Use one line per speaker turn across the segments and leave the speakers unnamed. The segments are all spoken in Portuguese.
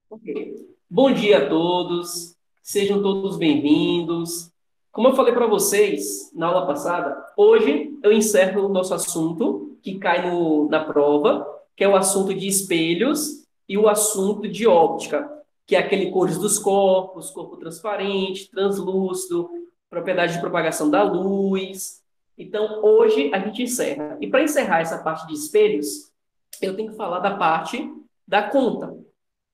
Ok. Bom dia a todos, sejam todos bem-vindos. Como eu falei para vocês na aula passada, hoje eu encerro o nosso assunto que cai na prova, que é o assunto de espelhos e o assunto de óptica, que é aquele cores dos corpos, corpo transparente, translúcido, propriedade de propagação da luz. Então, hoje a gente encerra. E para encerrar essa parte de espelhos, eu tenho que falar da parte da conta,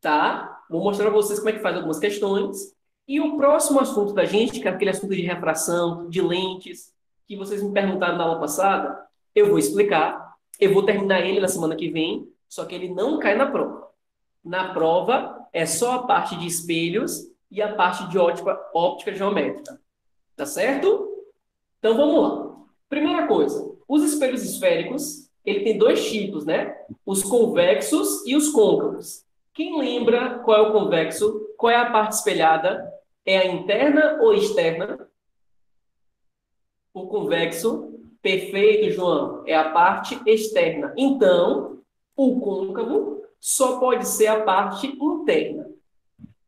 tá? Vou mostrar para vocês como é que faz algumas questões. E o próximo assunto da gente, que é aquele assunto de refração, de lentes, que vocês me perguntaram na aula passada, eu vou explicar. Eu vou terminar ele na semana que vem, só que ele não cai na prova. Na prova, é só a parte de espelhos e a parte de óptica geométrica. Tá certo? Então vamos lá. Primeira coisa, os espelhos esféricos, ele tem dois tipos, né? Os convexos e os côncavos. Quem lembra qual é o convexo? Qual é a parte espelhada? É a interna ou externa? O convexo, perfeito, João, é a parte externa. Então, o côncavo só pode ser a parte interna.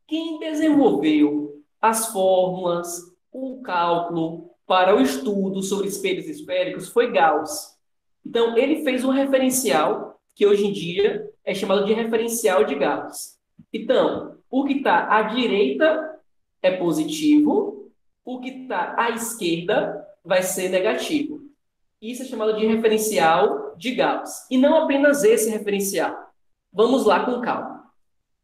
Quem desenvolveu as fórmulas, o cálculo para o estudo sobre espelhos esféricos foi Gauss. Então, ele fez um referencial que hoje em dia é chamado de referencial de Gauss. Então, o que está à direita é positivo, o que está à esquerda vai ser negativo. Isso é chamado de referencial de Gauss. E não apenas esse referencial. Vamos lá com calma.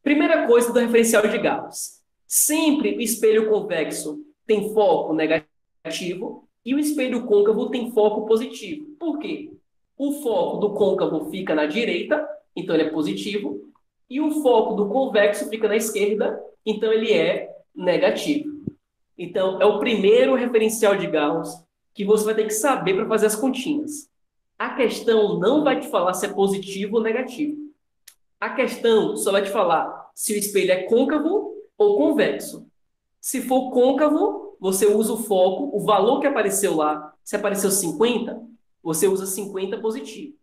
Primeira coisa do referencial de Gauss. Sempre o espelho convexo tem foco negativo e o espelho côncavo tem foco positivo. Por quê? O foco do côncavo fica na direita, então ele é positivo, e o foco do convexo fica na esquerda, então ele é negativo. Então, é o primeiro referencial de Gauss que você vai ter que saber para fazer as continhas. A questão não vai te falar se é positivo ou negativo. A questão só vai te falar se o espelho é côncavo ou convexo. Se for côncavo, você usa o foco, o valor que apareceu lá. Se apareceu 50, você usa 50 positivo.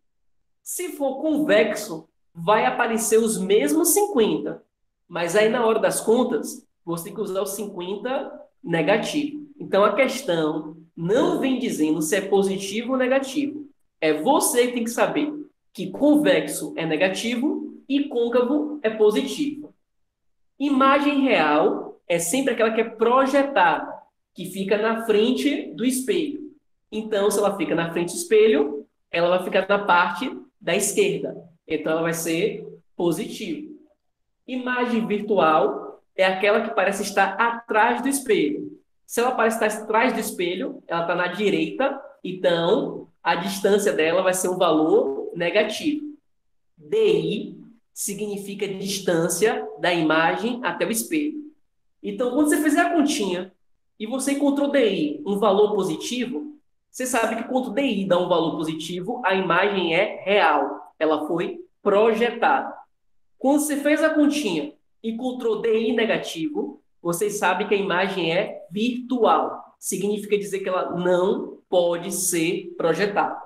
Se for convexo, vai aparecer os mesmos 50. Mas aí, na hora das contas, você tem que usar o 50 negativo. Então, a questão não vem dizendo se é positivo ou negativo. É você que tem que saber que convexo é negativo e côncavo é positivo. Imagem real é sempre aquela que é projetada, que fica na frente do espelho. Então, se ela fica na frente do espelho, ela vai ficar na parte da esquerda. Então, ela vai ser positiva. Imagem virtual é aquela que parece estar atrás do espelho. Se ela parece estar atrás do espelho, ela está na direita, então a distância dela vai ser um valor negativo. DI significa distância da imagem até o espelho. Então, quando você fizer a continha e você encontrou DI um valor positivo, você sabe que quando DI dá um valor positivo, a imagem é real. Ela foi projetada. Quando você fez a continha e encontrou DI negativo, você sabe que a imagem é virtual. Significa dizer que ela não pode ser projetada.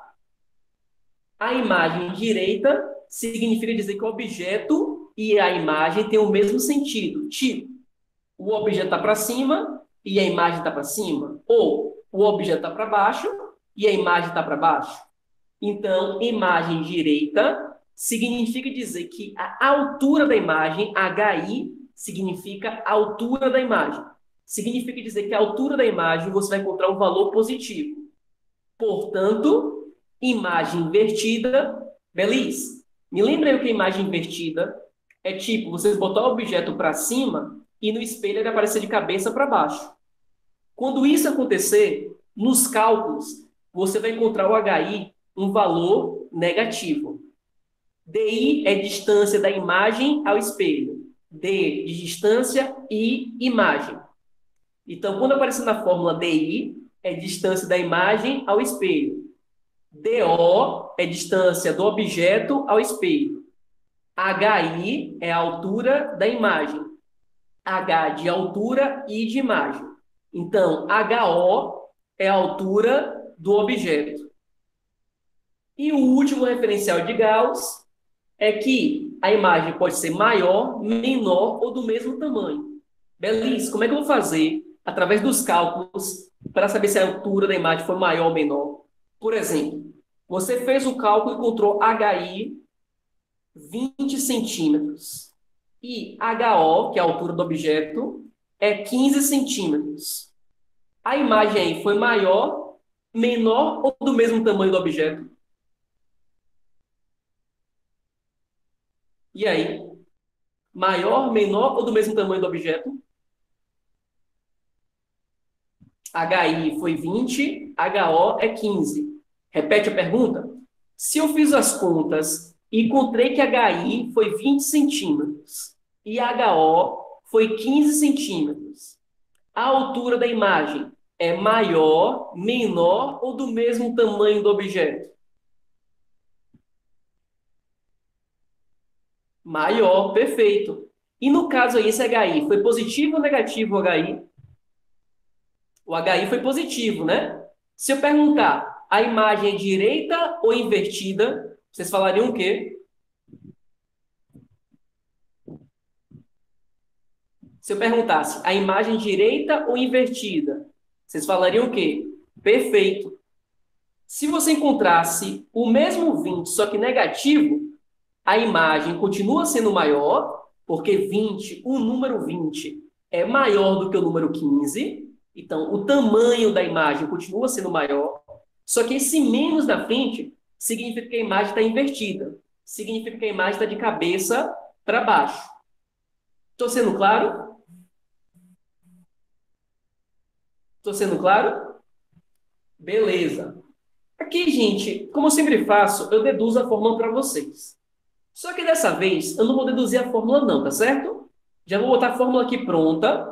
A imagem direita significa dizer que o objeto e a imagem têm o mesmo sentido. Tipo, o objeto está para cima e a imagem está para cima. Ou o objeto está para baixo e a imagem está para baixo. Então, imagem direita significa dizer que a altura da imagem, HI, significa altura da imagem. Significa dizer que a altura da imagem você vai encontrar um valor positivo. Portanto, imagem invertida, Beliz, me lembra aí o que é imagem invertida? É tipo, você botar o objeto para cima e no espelho ele aparecer de cabeça para baixo. Quando isso acontecer, nos cálculos, você vai encontrar o HI um valor negativo. DI é distância da imagem ao espelho. D de distância e imagem. Então, quando aparecer na fórmula DI, é distância da imagem ao espelho. DO é distância do objeto ao espelho. HI é a altura da imagem. H de altura e de imagem. Então, HO é a altura do objeto. E o último referencial de Gauss é que a imagem pode ser maior, menor ou do mesmo tamanho. Beleza, como é que eu vou fazer, através dos cálculos, para saber se a altura da imagem foi maior ou menor? Por exemplo, você fez o cálculo e encontrou HI 20 centímetros. E HO, que é a altura do objeto, é 15 centímetros. A imagem aí foi maior, menor ou do mesmo tamanho do objeto? E aí? Maior, menor ou do mesmo tamanho do objeto? HI foi 20, HO é 15. Repete a pergunta? Se eu fiz as contas e encontrei que HI foi 20 centímetros e HO foi 15 centímetros, a altura da imagem é maior, menor ou do mesmo tamanho do objeto? Maior, perfeito. E no caso aí, esse HI foi positivo ou negativo o HI? O HI foi positivo, né? Se eu perguntar, a imagem é direita ou invertida, vocês falariam o quê? Se eu perguntasse, a imagem direita ou invertida, vocês falariam o quê? Perfeito. Se você encontrasse o mesmo 20, só que negativo, a imagem continua sendo maior, porque 20, o número 20 é maior do que o número 15, então o tamanho da imagem continua sendo maior, só que esse menos na frente significa que a imagem está invertida, significa que a imagem está de cabeça para baixo. Estou sendo claro? Estou sendo claro? Beleza. Aqui, gente, como eu sempre faço, eu deduzo a fórmula para vocês. Só que dessa vez eu não vou deduzir a fórmula não, tá certo? Já vou botar a fórmula aqui pronta.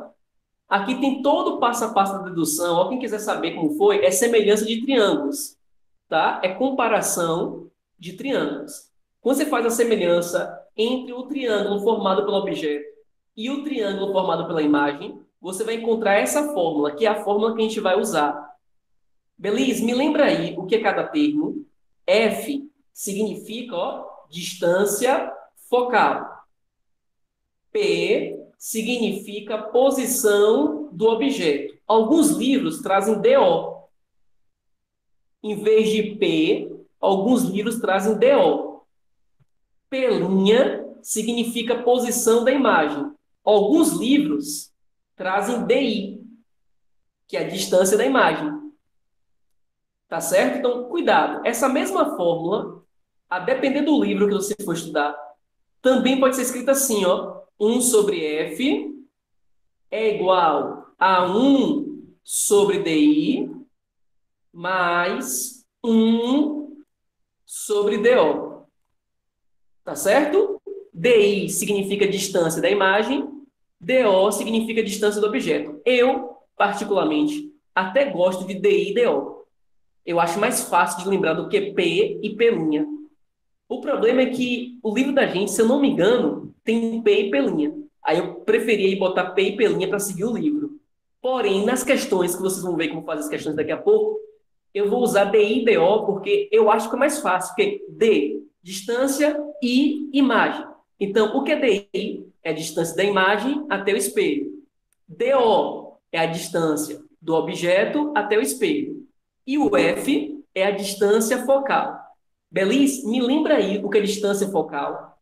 Aqui tem todo o passo a passo da dedução. Ó, quem quiser saber como foi, é semelhança de triângulos, tá? É comparação de triângulos. Quando você faz a semelhança entre o triângulo formado pelo objeto e o triângulo formado pela imagem, você vai encontrar essa fórmula, que é a fórmula que a gente vai usar. Beleza? Me lembra aí o que é cada termo. F significa, ó, distância focal. P significa posição do objeto. Alguns livros trazem DO. Em vez de P, alguns livros trazem DO. P' significa posição da imagem. Alguns livros trazem DI, que é a distância da imagem. Tá certo? Então, cuidado. Essa mesma fórmula, a depender do livro que você for estudar, também pode ser escrita assim, ó. 1 sobre F é igual a 1 sobre DI mais 1 sobre DO. Tá certo? DI significa distância da imagem, DO significa distância do objeto. Eu, particularmente, até gosto de DI e DO. Eu acho mais fácil de lembrar do que P e P'. O problema é que o livro da gente, se eu não me engano, tem P e P'. Aí eu preferia botar P e P' para seguir o livro. Porém, nas questões, que vocês vão ver como fazer as questões daqui a pouco, eu vou usar DI e DO porque eu acho que é mais fácil, porque D, distância, I, imagem. Então, o que é DI? É a distância da imagem até o espelho. DO é a distância do objeto até o espelho. E o F é a distância focal. Belis, me lembra aí o que é distância focal?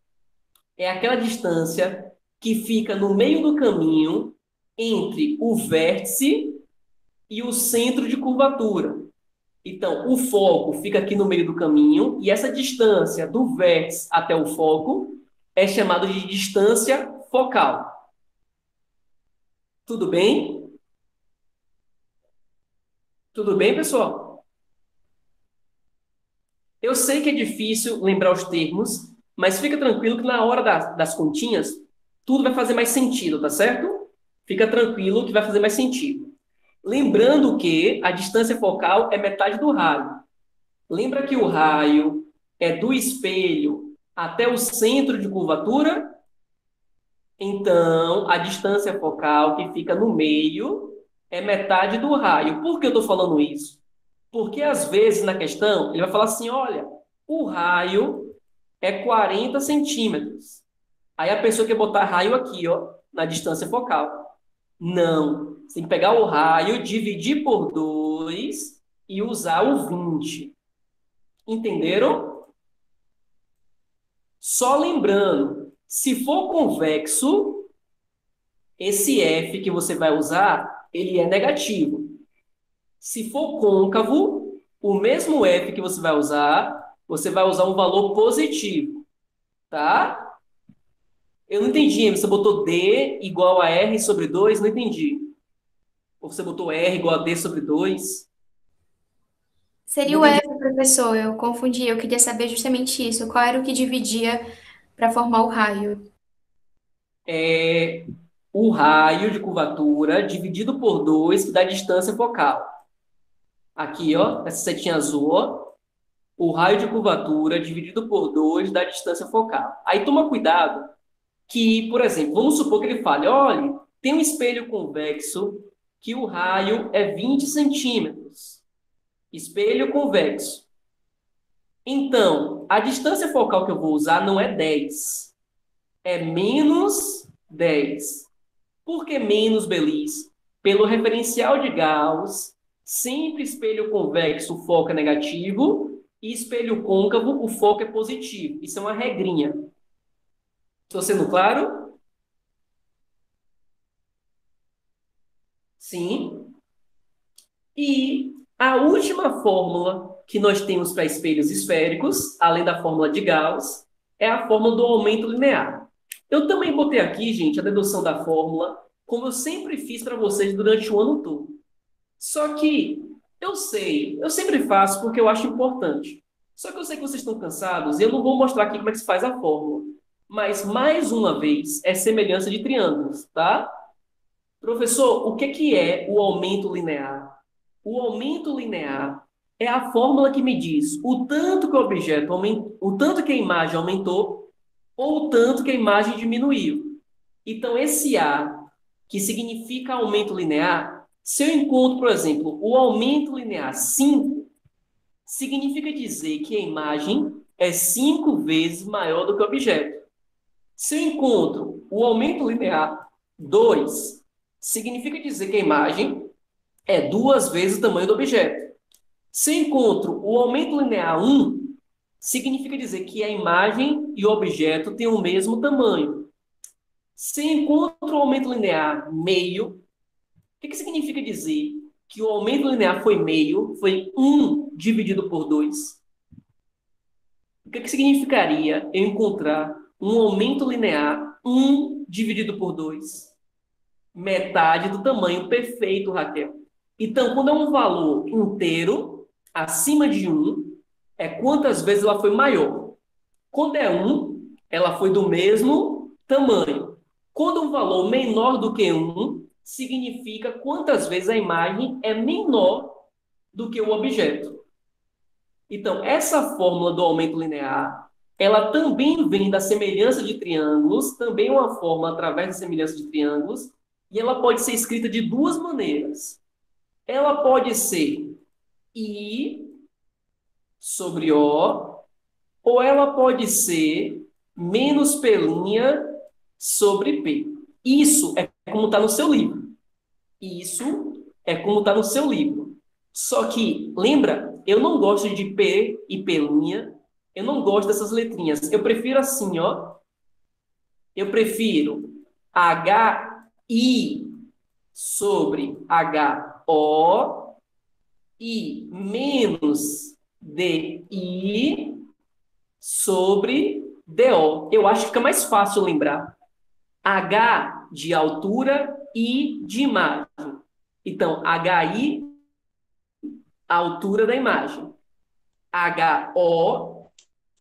É aquela distância que fica no meio do caminho entre o vértice e o centro de curvatura. Então, o foco fica aqui no meio do caminho e essa distância do vértice até o foco é chamada de distância focal. Tudo bem? Tudo bem, pessoal? Eu sei que é difícil lembrar os termos, mas fica tranquilo que na hora das continhas, tudo vai fazer mais sentido, tá certo? Fica tranquilo que vai fazer mais sentido. Lembrando que a distância focal é metade do raio. Lembra que o raio é do espelho até o centro de curvatura? Então, a distância focal que fica no meio é metade do raio. Por que eu estou falando isso? Porque, às vezes, na questão, ele vai falar assim, olha, o raio é 40 centímetros. Aí a pessoa quer botar raio aqui, ó, na distância focal. Não. Você tem que pegar o raio, dividir por 2 e usar o 20. Entenderam? Só lembrando, se for convexo, esse F que você vai usar, ele é negativo. Se for côncavo, o mesmo F que você vai usar um valor positivo, tá? Eu não entendi, você botou D igual a R sobre 2? Não entendi. Ou você botou R igual a D sobre 2? Não
Seria o
entendi.
F, professor, eu confundi. Eu queria saber justamente isso. Qual era o que dividia para formar o raio?
É o raio de curvatura dividido por 2 que dá distância focal. Aqui, ó, essa setinha azul, ó. O raio de curvatura dividido por 2 dá distância focal. Aí toma cuidado que, por exemplo, vamos supor que ele fale, olha, tem um espelho convexo que o raio é 20 centímetros. Espelho convexo. Então, a distância focal que eu vou usar não é 10, é menos 10. Por que menos, Belis? Pelo referencial de Gauss, sempre espelho convexo o foco é negativo e espelho côncavo o foco é positivo. Isso é uma regrinha. Estou sendo claro? Sim. E a última fórmula que nós temos para espelhos esféricos, além da fórmula de Gauss, é a fórmula do aumento linear. Eu também botei aqui, gente, a dedução da fórmula, como eu sempre fiz para vocês durante o ano todo. Só que eu sei, eu sempre faço porque eu acho importante. Só que eu sei que vocês estão cansados e eu não vou mostrar aqui como é que se faz a fórmula. Mas, mais uma vez, é semelhança de triângulos, tá? Professor, o que é o aumento linear? O aumento linear é a fórmula que me diz o tanto que o objeto aumentou, o tanto que a imagem aumentou ou o tanto que a imagem diminuiu. Então, esse A, que significa aumento linear, se eu encontro, por exemplo, o aumento linear 5, significa dizer que a imagem é 5 vezes maior do que o objeto. Se eu encontro o aumento linear 2, significa dizer que a imagem é 2 vezes o tamanho do objeto. Se eu encontro o aumento linear 1, significa dizer que a imagem e o objeto têm o mesmo tamanho. Se eu encontro o aumento linear meio, o que significa dizer que o aumento linear foi meio, foi 1 dividido por 2? O que significaria eu encontrar um aumento linear 1 dividido por 2? Metade do tamanho perfeito, Raquel. Então, quando é um valor inteiro, acima de 1, é quantas vezes ela foi maior. Quando é 1, ela foi do mesmo tamanho. Quando um valor menor do que 1, significa quantas vezes a imagem é menor do que o objeto. Então, essa fórmula do aumento linear, ela também vem da semelhança de triângulos, também é uma fórmula através da semelhança de triângulos, e ela pode ser escrita de duas maneiras. Ela pode ser I sobre O, ou ela pode ser menos P' sobre P. Isso é como está no seu livro. Isso é como está no seu livro. Só que, lembra, eu não gosto de P e P', eu não gosto dessas letrinhas. Eu prefiro assim, ó. Eu prefiro HI sobre HO e menos DI sobre DO. Eu acho que fica mais fácil lembrar. H de altura e de imagem. Então, HI, a altura da imagem. HO,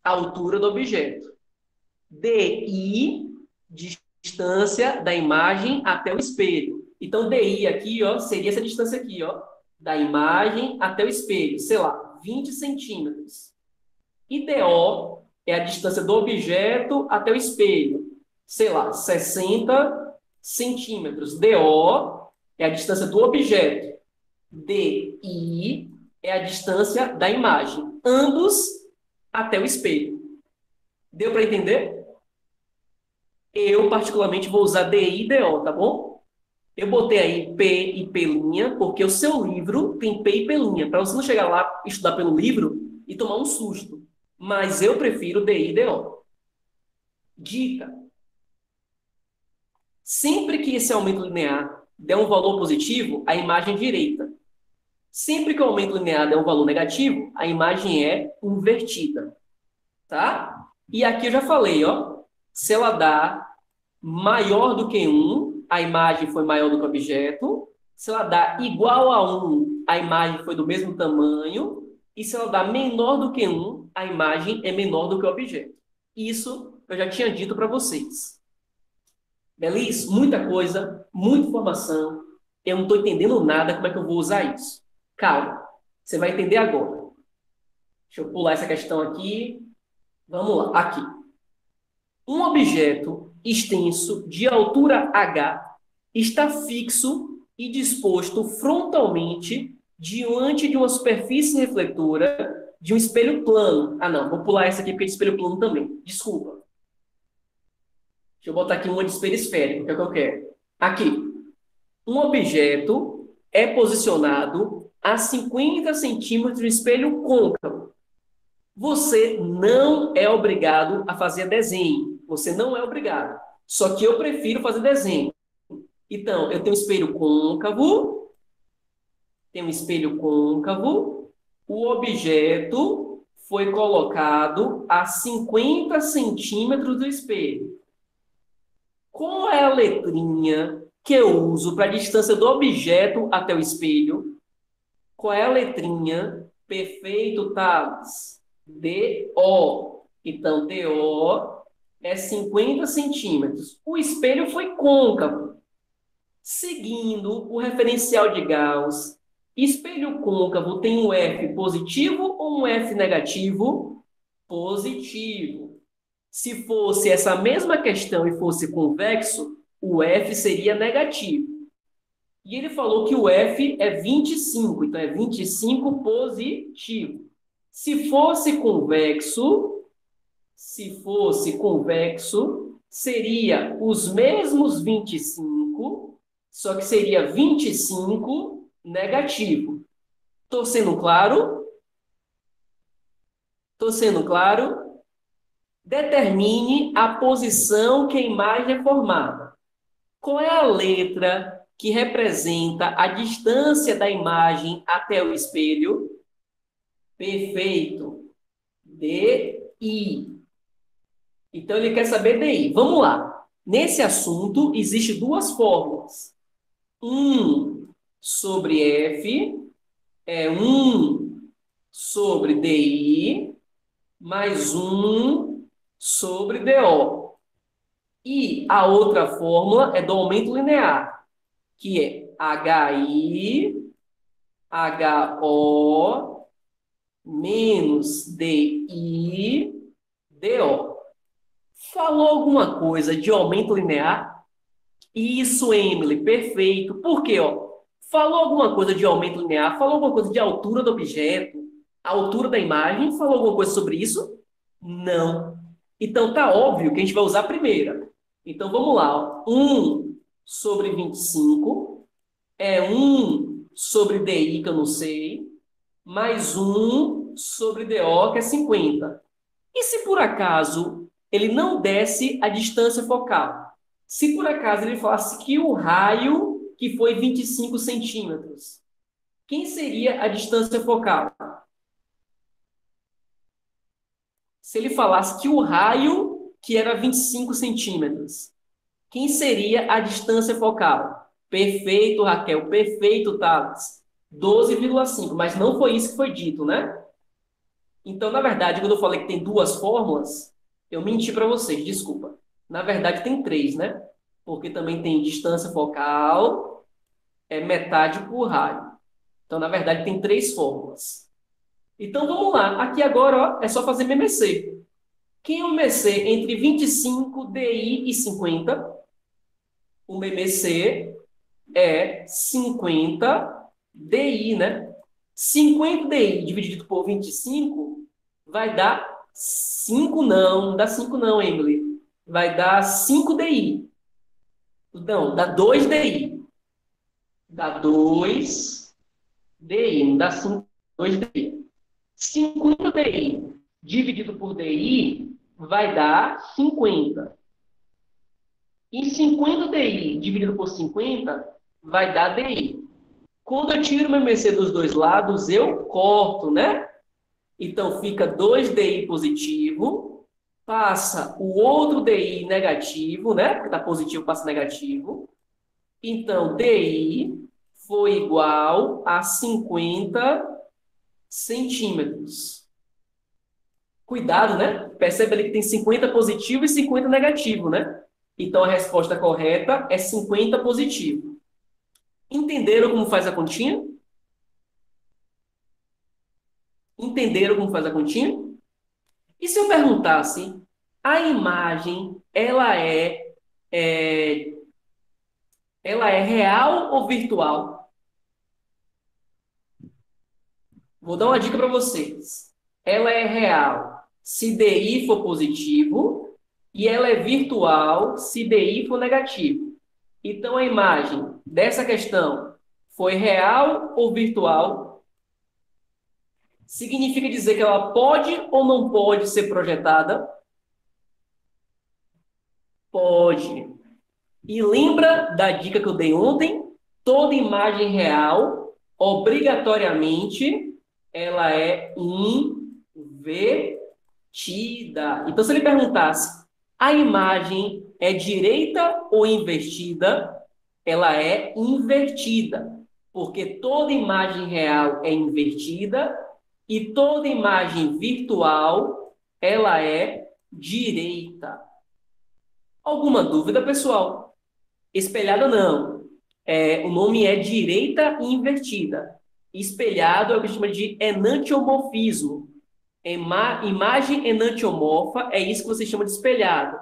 a altura do objeto. DI, distância da imagem até o espelho. Então, DI aqui, ó, seria essa distância aqui, ó, da imagem até o espelho, sei lá, 20 centímetros. E DO é a distância do objeto até o espelho, sei lá, 60 centímetros. DO é a distância do objeto. DI é a distância da imagem. Ambos até o espelho. Deu para entender? Eu, particularmente, vou usar DI e DO, tá bom? Eu botei aí P e P', porque o seu livro tem P e P', para você não chegar lá, estudar pelo livro e tomar um susto. Mas eu prefiro DI e DO. Dica: sempre que esse aumento linear der um valor positivo, a imagem é direita. Sempre que o aumento linear der um valor negativo, a imagem é invertida, tá? E aqui eu já falei, ó, se ela dá maior do que 1, a imagem foi maior do que o objeto. Se ela dá igual a 1, a imagem foi do mesmo tamanho. E se ela dá menor do que 1, a imagem é menor do que o objeto. Isso eu já tinha dito para vocês. Beleza? Muita coisa, muita informação. Eu não estou entendendo nada como é que eu vou usar isso. Calma, você vai entender agora. Deixa eu pular essa questão aqui. Vamos lá, aqui. Um objeto extenso de altura h está fixo e disposto frontalmente diante de uma superfície refletora de um espelho plano. Ah, não, vou pular essa aqui porque é de espelho plano também. Desculpa. Deixa eu botar aqui uma de espelho esférico, que é o que eu quero. Aqui. Um objeto é posicionado a 50 centímetros do espelho côncavo. Você não é obrigado a fazer desenho. Você não é obrigado. Só que eu prefiro fazer desenho. Então, eu tenho um espelho côncavo. O objeto foi colocado a 50 centímetros do espelho. Qual é a letrinha que eu uso para a distância do objeto até o espelho? Qual é a letrinha? Perfeito, Thales. DO. Então, DO é 50 centímetros. O espelho foi côncavo. Seguindo o referencial de Gauss, espelho côncavo tem um F positivo ou um F negativo? Positivo. Se fosse essa mesma questão e fosse convexo, o F seria negativo. E ele falou que o F é 25, então é 25 positivo. Se fosse convexo, seria os mesmos 25, só que seria 25 negativo. Estou sendo claro? Determine a posição que a imagem é formada. Qual é a letra que representa a distância da imagem até o espelho? Perfeito. DI. Então, ele quer saber DI. Vamos lá. Nesse assunto, existem duas fórmulas. 1 sobre F é 1 sobre DI mais 1 sobre DO. E a outra fórmula é do aumento linear, que é HI, HO, menos DI, DO. Falou alguma coisa de aumento linear? Isso, Emily, perfeito. Por quê? Falou alguma coisa de aumento linear? Falou alguma coisa de altura do objeto? Altura da imagem? Falou alguma coisa sobre isso? Não. Então, tá óbvio que a gente vai usar a primeira. Então, vamos lá. 1 sobre 25 é 1 sobre DI, que eu não sei, mais 1 sobre DO, que é 50. E se por acaso ele não desse a distância focal? Se por acaso ele falasse que o raio que foi 25 centímetros, quem seria a distância focal? Se ele falasse que o raio que era 25 centímetros, quem seria a distância focal? Perfeito, Raquel. Perfeito, Thales. 12,5. Mas não foi isso que foi dito, né? Então, na verdade, quando eu falei que tem duas fórmulas, eu menti para vocês, desculpa. Na verdade, tem três, né? Porque também tem distância focal, é metade por raio. Então, na verdade, tem três fórmulas. Então, vamos lá. Aqui agora, ó, é só fazer MMC. Quem é o MMC entre 25, DI e 50? O MMC é 50 DI, né? 50 DI dividido por 25 vai dar 5 não dá 5 não, Emily. Vai dar 5 DI. Não, dá 2 DI. Dá 2 DI, não dá 5, 2 DI. 50 DI dividido por DI vai dar 50. E 50 DI dividido por 50 vai dar DI. Quando eu tiro meu MC dos dois lados, eu corto, né? Então, fica 2DI positivo, passa o outro DI negativo, né? Porque está positivo, passa negativo. Então, DI foi igual a 50 centímetros. Cuidado, né? Percebe ali que tem 50 positivo e 50 negativo, né? Então, a resposta correta é 50 positivo. Entenderam como faz a continha? Entenderam como faz a continha? E se eu perguntasse, a imagem, ela é real ou virtual? Vou dar uma dica para vocês. Ela é real se DI for positivo e ela é virtual se DI for negativo. Então, a imagem dessa questão foi real ou virtual? Significa dizer que ela pode ou não pode ser projetada? Pode. E lembra da dica que eu dei ontem? Toda imagem real, obrigatoriamente, ela é invertida. Então, se ele perguntasse, a imagem é direita ou invertida? Ela é invertida, porque toda imagem real é invertida e toda imagem virtual, ela é direita. Alguma dúvida, pessoal? Espelhada não. O nome é direita invertida. Espelhado é o que a gente chama de enantiomorfismo. Imagem enantiomorfa é isso que você chama de espelhado.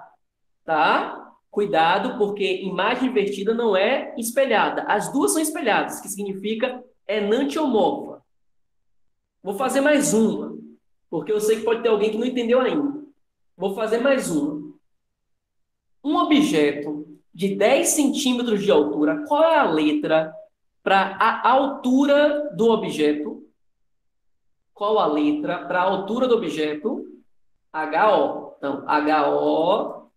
Tá? Cuidado, porque imagem invertida não é espelhada. As duas são espelhadas, que significa enantiomorfa. Vou fazer mais uma, porque eu sei que pode ter alguém que não entendeu ainda. Vou fazer mais uma. Um objeto de 10 centímetros de altura, qual é a letra para a altura do objeto? Qual a letra para a altura do objeto? HO. Então, HO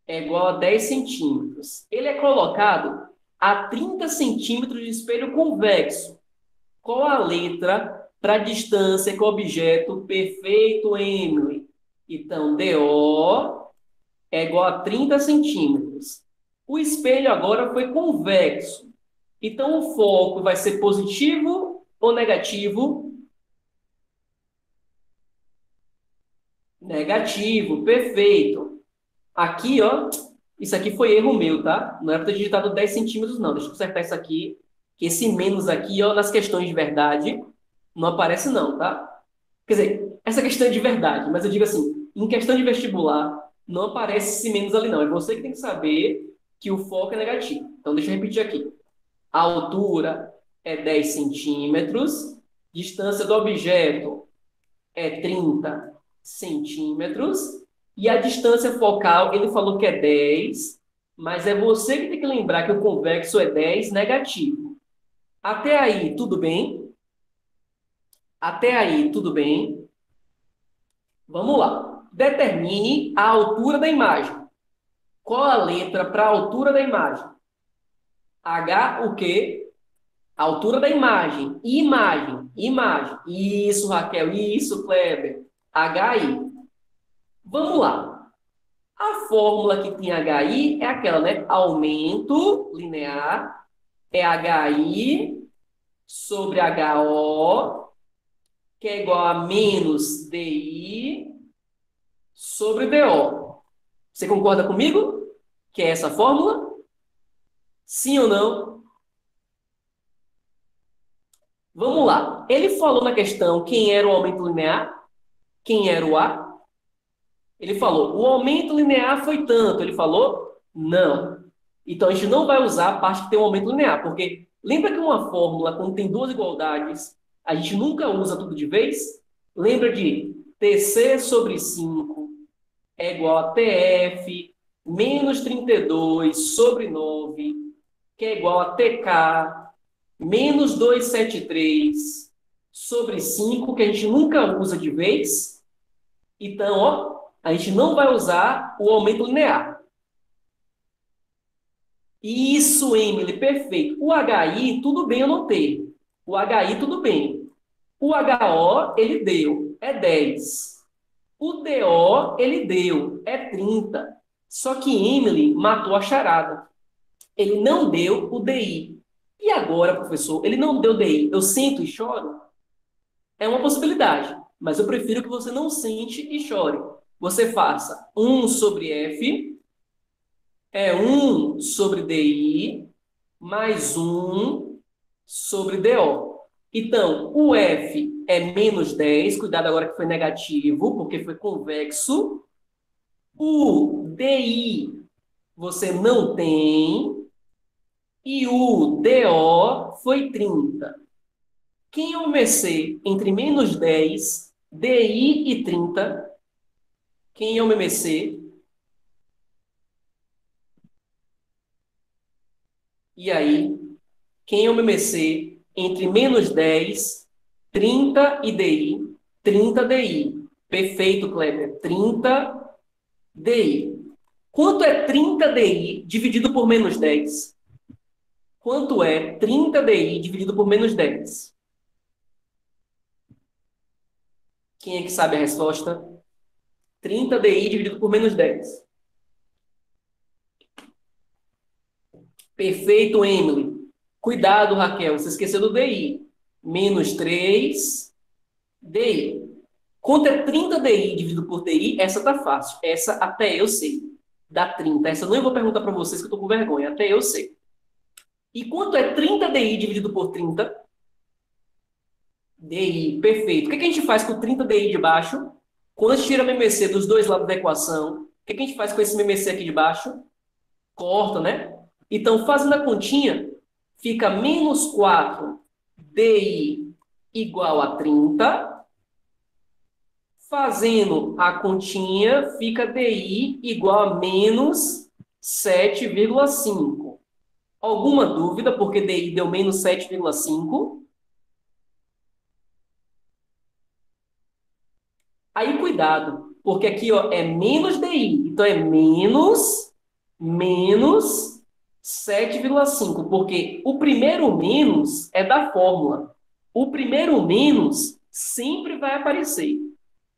é igual a 10 centímetros. Ele é colocado a 30 centímetros de espelho convexo. Qual a letra para a distância com o objeto perfeito, Emily? Então, DO é igual a 30 centímetros. O espelho agora foi convexo. Então, o foco vai ser positivo ou negativo? Negativo, perfeito. Aqui, ó, isso aqui foi erro meu, tá? Não era para ter digitado 10 centímetros, não. Deixa eu consertar isso aqui. Que esse menos aqui, ó, nas questões de verdade, não aparece não, tá? Quer dizer, essa questão é de verdade, mas eu digo assim, em questão de vestibular, não aparece esse menos ali não. É você que tem que saber que o foco é negativo. Então, deixa eu repetir aqui. A altura é 10 centímetros, distância do objeto é 30 centímetros, e a distância focal, ele falou que é 10, mas é você que tem que lembrar que o convexo é 10 negativo. Até aí, tudo bem? Até aí, tudo bem? Vamos lá. Determine a altura da imagem. Qual a letra para a altura da imagem? H, o quê? A altura da imagem. Imagem. Imagem. Isso, Raquel. Isso, Kleber. HI. Vamos lá. A fórmula que tem HI é aquela, né? Aumento linear é HI sobre HO, que é igual a menos DI sobre DO. Você concorda comigo que é essa fórmula? Sim ou não? Vamos lá. Ele falou na questão quem era o aumento linear, quem era o A. Ele falou, o aumento linear foi tanto. Ele falou, não. Então, a gente não vai usar a parte que tem um aumento linear, porque lembra que uma fórmula, quando tem duas igualdades, a gente nunca usa tudo de vez? Lembra de TC sobre 5 é igual a TF menos 32 sobre 9, que é igual a TK menos 273 sobre 5, que a gente nunca usa de vez. Então, ó, a gente não vai usar o aumento linear. Isso, Emily, perfeito. O HI, tudo bem eu não ter. O HI, tudo bem. O HO, ele deu, é 10. O DO, ele deu, é 30. Só que Emily matou a charada. Ele não deu o DI. E agora, professor, ele não deu DI. Eu sinto e choro? É uma possibilidade, mas eu prefiro que você não sente e chore. Você faça 1 sobre F, é 1 sobre DI, mais 1 sobre DO. Então, o F é menos 10, cuidado agora que foi negativo, porque foi convexo. O DI você não tem, e o DO foi 30. Quem é o MMC entre menos 10, DI e 30? Quem é o MMC? E aí? Quem é o MMC entre menos 10, 30 e DI? 30 DI. Perfeito, Kleber. 30 DI. Quanto é 30 DI dividido por menos 10? Quanto é 30 DI dividido por menos 10? Quem é que sabe a resposta? 30 DI dividido por menos 10. Perfeito, Emily. Cuidado, Raquel, você esqueceu do DI. Menos 3 DI. Quanto é 30 DI dividido por DI? Essa tá fácil. Essa até eu sei. Dá 30. Essa eu não vou perguntar para vocês que eu tô com vergonha. Até eu sei. E quanto é 30 DI dividido por 30? DI, perfeito. O que a gente faz com 30 DI de baixo? Quando a gente tira MMC dos dois lados da equação, o que a gente faz com esse MMC aqui de baixo? Corta, né? Então, fazendo a continha, fica menos 4 DI igual a 30. Fazendo a continha, fica DI igual a menos 7,5. Alguma dúvida porque DI deu menos 7,5? Aí, cuidado, porque aqui ó, é menos DI, então é menos 7,5, porque o primeiro menos é da fórmula. O primeiro menos sempre vai aparecer.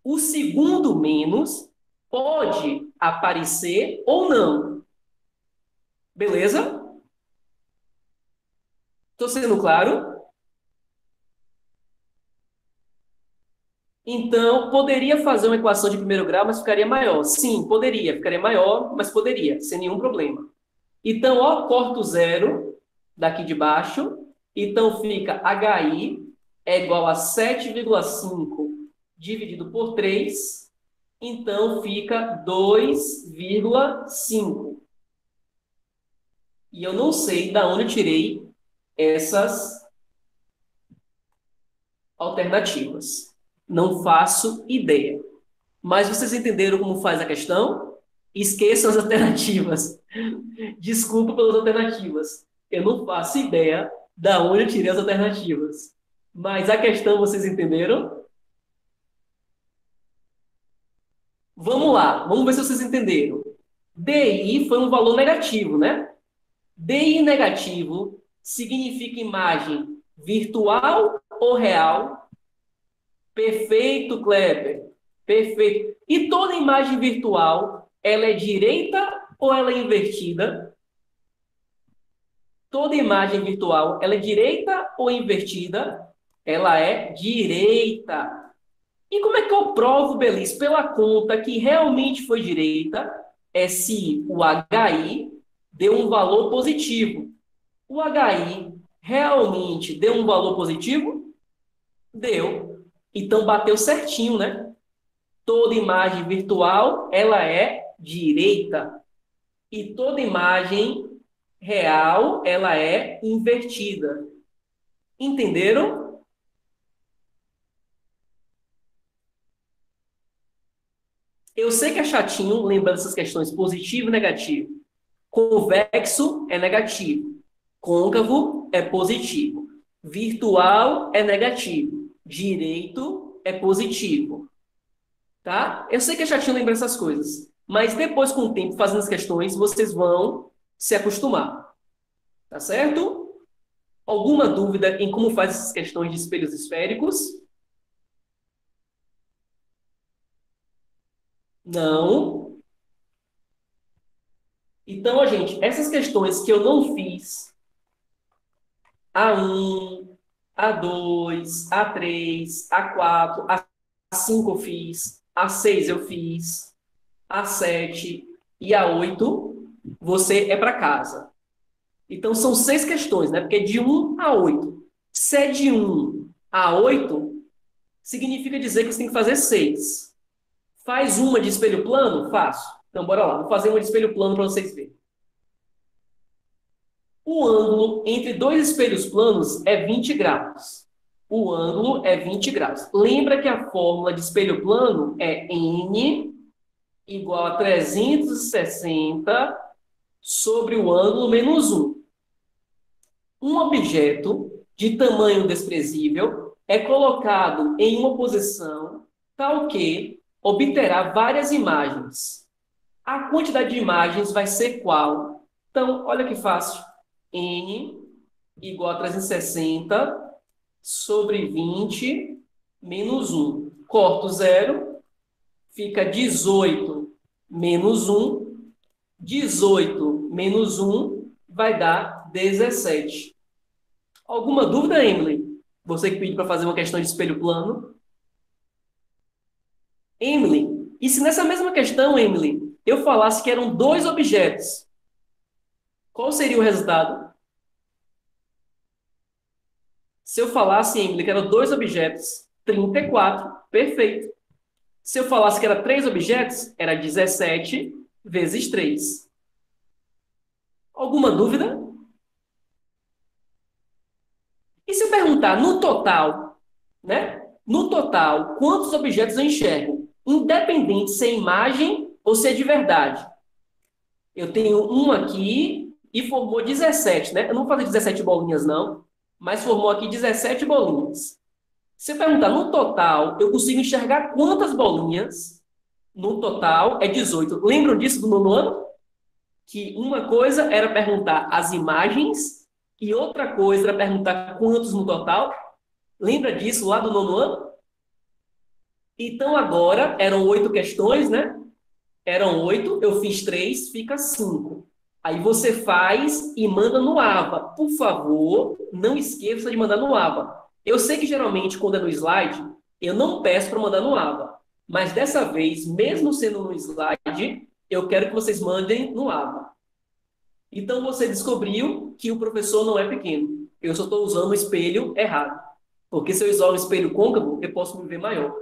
O segundo menos pode aparecer ou não. Beleza? Estou sendo claro? Então, poderia fazer uma equação de primeiro grau, mas ficaria maior. Sim, poderia. Ficaria maior, mas poderia, sem nenhum problema. Então, ó, corto o zero daqui de baixo. Então, fica HI é igual a 7,5 dividido por 3. Então, fica 2,5. E eu não sei de onde eu tirei essas alternativas. Não faço ideia. Mas vocês entenderam como faz a questão? Esqueçam as alternativas. Desculpa pelas alternativas. Eu não faço ideia de onde eu tirei as alternativas. Mas a questão vocês entenderam? Vamos lá, vamos ver se vocês entenderam. DI foi um valor negativo, né? DI negativo significa imagem virtual ou real? Perfeito, Kleber. Perfeito. E toda imagem virtual, ela é direita ou ela é invertida? Toda imagem virtual, ela é direita ou invertida? Ela é direita. E como é que eu provo, Belis, pela conta que realmente foi direita? É se o HI deu um valor positivo. O HI realmente deu um valor positivo? Deu. Então, bateu certinho, né? Toda imagem virtual, ela é direita. E toda imagem real, ela é invertida. Entenderam? Eu sei que é chatinho lembrar dessas questões positivo e negativo. Convexo é negativo. Côncavo é positivo. Virtual é negativo. Direito é positivo. Tá? Eu sei que é chatinho lembrar essas coisas. Mas depois, com o tempo, fazendo as questões, vocês vão se acostumar. Tá certo? Alguma dúvida em como faz essas questões de espelhos esféricos? Não. Então, ó, gente, essas questões que eu não fiz, A1, A2, A3, A4, A5 eu fiz, A6 eu fiz, A7 e A8, você é para casa. Então, são 6 questões, né? Porque é de 1 a 8. Se é de 1 a 8, significa dizer que você tem que fazer 6. Faz uma de espelho plano? Faço. Então, bora lá. Vou fazer uma de espelho plano para vocês verem. O ângulo entre dois espelhos planos é 20 graus. O ângulo é 20 graus. Lembra que a fórmula de espelho plano é n igual a 360 sobre o ângulo menos 1. Um objeto de tamanho desprezível é colocado em uma posição tal que obterá várias imagens. A quantidade de imagens vai ser qual? Então, olha que fácil. N igual a 360 sobre 20 menos 1. Corto 0, fica 18 menos 1. 18 menos 1 vai dar 17. Alguma dúvida, Emily? Você que pediu para fazer uma questão de espelho plano. Emily, e se nessa mesma questão, Emily, eu falasse que eram dois objetos, qual seria o resultado? Se eu falasse, Emily, que eram dois objetos, 34, perfeito. Se eu falasse que era três objetos, era 17 vezes 3. Alguma dúvida? E se eu perguntar no total, né? No total, quantos objetos eu enxergo? Independente se é imagem ou se é de verdade. Eu tenho um aqui e formou 17, né? Eu não vou fazer 17 bolinhas, não, mas formou aqui 17 bolinhas. Se eu perguntar no total, eu consigo enxergar quantas bolinhas? No total é 18. Lembram disso do nono ano? Que uma coisa era perguntar as imagens e outra coisa era perguntar quantos no total. Lembra disso lá do nono ano? Então agora eram 8 questões, né? Eram 8, eu fiz 3, fica 5. Aí você faz e manda no AVA. Por favor, não esqueça de mandar no AVA. Eu sei que geralmente quando é no slide, eu não peço para mandar no AVA. Mas dessa vez, mesmo sendo no slide, eu quero que vocês mandem no AVA. Então você descobriu que o professor não é pequeno. Eu só estou usando o espelho errado. Porque se eu usar o espelho côncavo, eu posso me ver maior.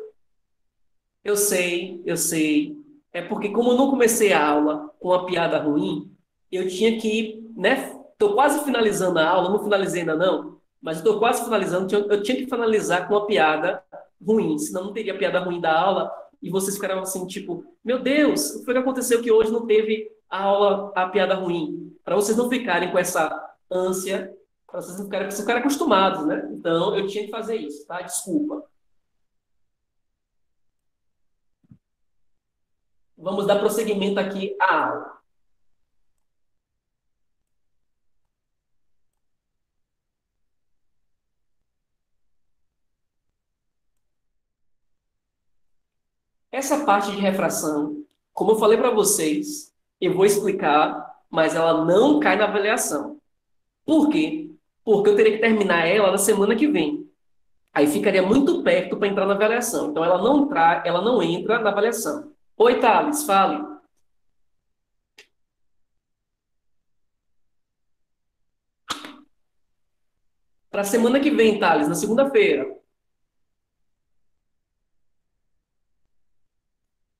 Eu sei, eu sei. É porque como eu não comecei a aula com uma piada ruim, eu tinha que, né? Estou quase finalizando a aula, não finalizei ainda não, mas estou quase finalizando, eu tinha que finalizar com uma piada ruim, senão não teria piada ruim da aula e vocês ficaram assim, tipo, meu Deus, o que foi que aconteceu que hoje não teve a aula, a piada ruim? Para vocês não ficarem com essa ânsia, para vocês não ficarem acostumados, né? Então, eu tinha que fazer isso, tá? Desculpa. Vamos dar prosseguimento aqui à aula. Essa parte de refração, como eu falei para vocês, eu vou explicar, mas ela não cai na avaliação. Por quê? Porque eu teria que terminar ela na semana que vem. Aí ficaria muito perto para entrar na avaliação. Então ela não entra na avaliação. Oi, Thales, fale. Para a semana que vem, Thales, na segunda-feira.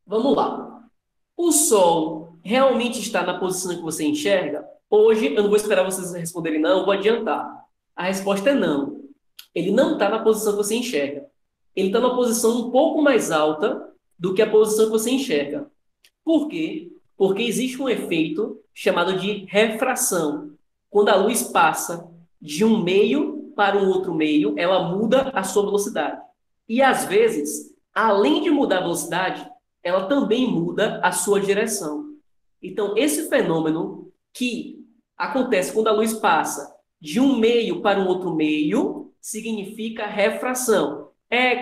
Vamos lá. O Sol realmente está na posição que você enxerga? Hoje, eu não vou esperar vocês responderem não, eu vou adiantar. A resposta é não. Ele não está na posição que você enxerga. Ele está numa posição um pouco mais alta do que a posição que você enxerga. Por quê? Porque existe um efeito chamado de refração. Quando a luz passa de um meio para um outro meio, ela muda a sua velocidade. E às vezes, além de mudar a velocidade, ela também muda a sua direção. Então, esse fenômeno que acontece quando a luz passa de um meio para um outro meio, significa refração.